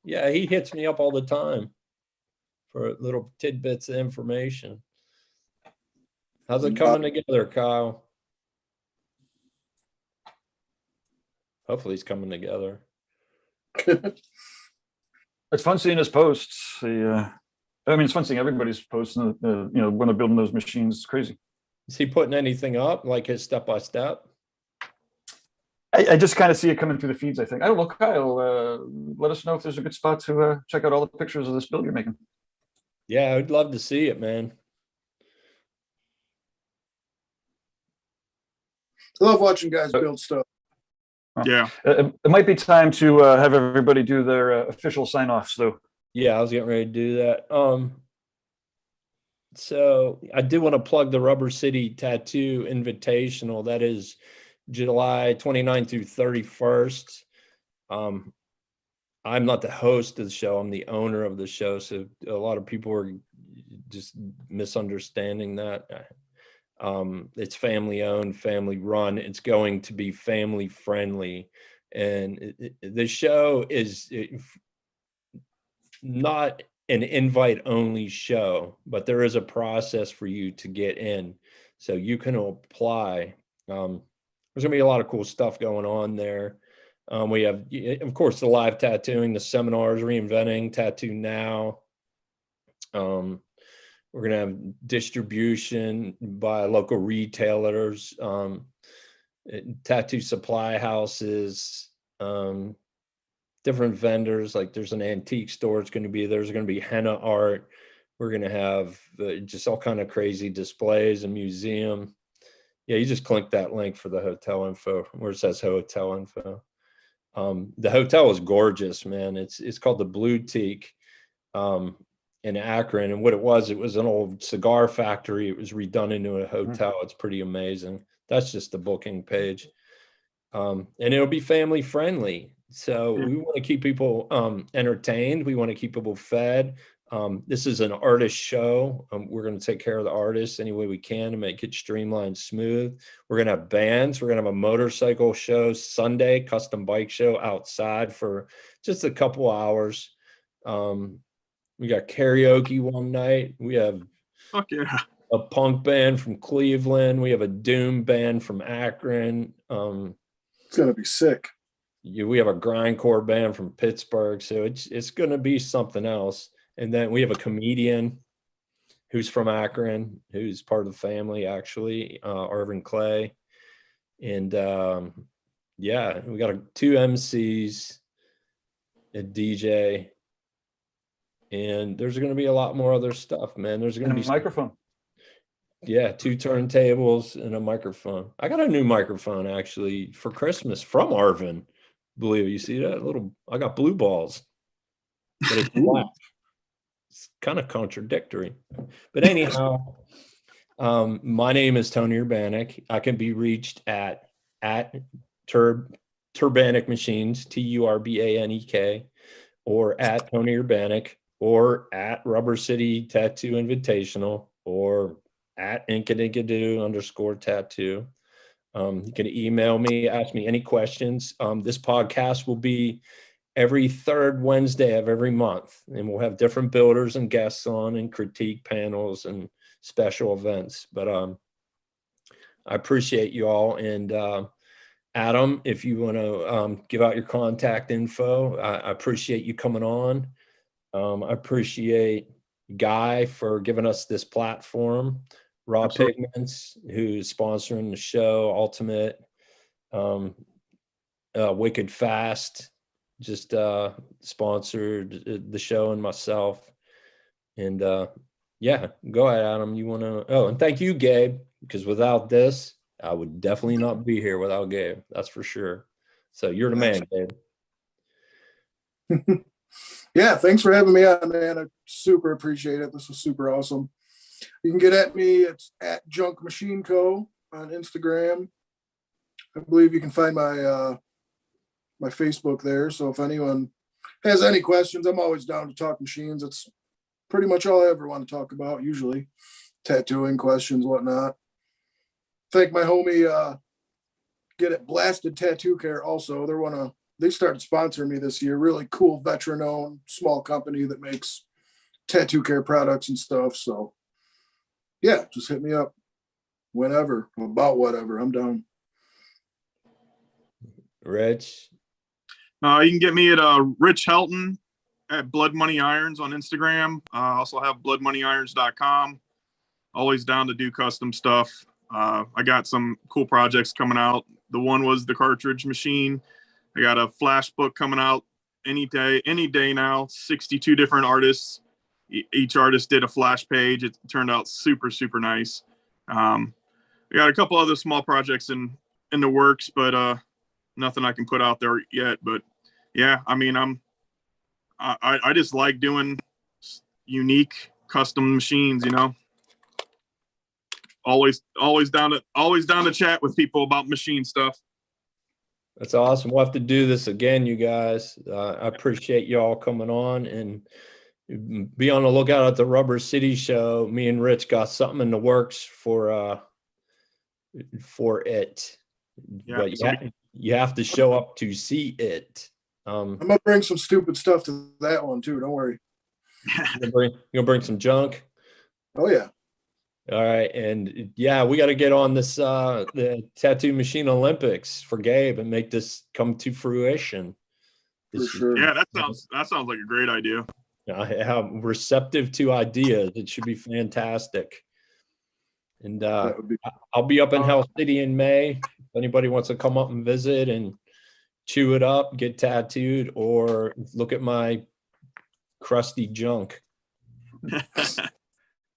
Yeah, he hits me up all the time for little tidbits of information. How's it coming together, Kyle? Hopefully he's coming together. It's fun seeing his posts. It's fun seeing everybody's posts. When they're building those machines, it's crazy. Is he putting anything up, like his step-by-step? I just kind of see it coming through the feeds, I think. I don't know, Kyle, let us know if there's a good spot to check out all the pictures of this build you're making. Yeah, I'd love to see it, man. I love watching guys build stuff. Yeah. It might be time to have everybody do their official sign-offs, though. Yeah, I was getting ready to do that. So I do want to plug the Rubber City Tattoo Invitational. That is July 29th through 31st. I'm not the host of the show. I'm the owner of the show. So a lot of people are just misunderstanding that. It's family owned, family run. It's going to be family friendly. And the show is not an invite only show, but there is a process for you to get in. So you can apply. There's gonna be a lot of cool stuff going on there. We have, of course, the live tattooing, the seminars, reinventing tattoo now. We're gonna have distribution by local retailers, tattoo supply houses, different vendors. Like there's an antique store. It's going to be, there's going to be henna art. We're going to have just all kind of crazy displays, a museum. Yeah, you just click that link for the hotel info where it says hotel info. The hotel is gorgeous, man. It's called the Blue Teak in Akron. And what it was an old cigar factory. It was redone into a hotel. It's pretty amazing. That's just the booking page. And it'll be family friendly. So we want to keep people entertained. We want to keep people fed. This is an artist show. We're going to take care of the artists any way we can to make it streamlined, smooth. We're going to have bands. We're going to have a motorcycle show Sunday, custom bike show outside for just a couple hours. We got karaoke one night. We have Fuck yeah. a punk band from Cleveland. We have a doom band from Akron. It's gonna be sick. We have a grindcore band from Pittsburgh, so it's going to be something else. And then we have a comedian who's from Akron, who's part of the family, actually, Arvin Clay. And yeah, we got 2 MCs, a DJ, and there's going to be a lot more other stuff, man. There's going to be a microphone. Yeah, 2 turntables and a microphone. I got a new microphone actually for Christmas from Arvin. Believe it, you see that little? I got blue balls, but it's black. It's kind of contradictory, but anyhow, my name is Tony Urbanek. I can be reached at Urbanek Machines, TURBANEK, or at Tony Urbanek, or at Rubber City Tattoo Invitational, or at Inkadinkadoo_tattoo. You can email me, ask me any questions. This podcast will be every 3rd Wednesday of every month, and we'll have different builders and guests on and critique panels and special events. But I appreciate you all, and Adam, if you want to give out your contact info, I appreciate you coming on. I appreciate Guy for giving us this platform. Raw Absolutely. Pigments, who's sponsoring the show. Ultimate, Wicked Fast, just sponsored the show, and myself. And yeah, go ahead, Adam. You want to? Oh, and thank you, Gabe, because without this, I would definitely not be here without Gabe. That's for sure. So you're the man, Gabe. Yeah, thanks for having me on, man. I super appreciate it. This was super awesome. You can get at me. It's at JunkMachineCo on Instagram. I believe you can find my my Facebook there. So if anyone has any questions, I'm always down to talk machines. It's pretty much all I ever want to talk about, usually. Tattooing questions, whatnot. Thank my homie Get It Blasted Tattoo Care also. They started sponsoring me this year. Really cool veteran-owned small company that makes tattoo care products and stuff. So yeah, just hit me up whenever, about whatever. I'm down. Rich. You can get me at Rich Helton at Blood Money Irons on Instagram. I also have bloodmoneyirons.com. Always down to do custom stuff. I got some cool projects coming out. The one was the cartridge machine. I got a flash book coming out any day now. 62 different artists. Each artist did a flash page. It turned out super, super nice. I got a couple other small projects in the works, but nothing I can put out there yet. But yeah, I mean, I just like doing unique custom machines, you know. Always down to chat with people about machine stuff. That's awesome. We'll have to do this again, you guys. I appreciate y'all coming on, and be on the lookout at the Rubber City show. Me and Rich got something in the works for it. Yeah, But you have to show up to see it. I'm gonna bring some stupid stuff to that one too. Don't worry. You're gonna bring some junk. Oh yeah. All right, and yeah, we got to get on this the Tattoo Machine Olympics for Gabe and make this come to fruition. For sure. Yeah, that sounds like a great idea. I'm receptive to ideas. It should be fantastic. And I'll be up in Hell City in May. If anybody wants to come up and visit and chew it up, get tattooed, or look at my crusty junk.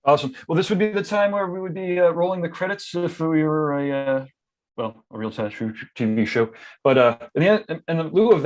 Awesome. Well, this would be the time where we would be rolling the credits if we were a real tattoo TV show. But in lieu of that,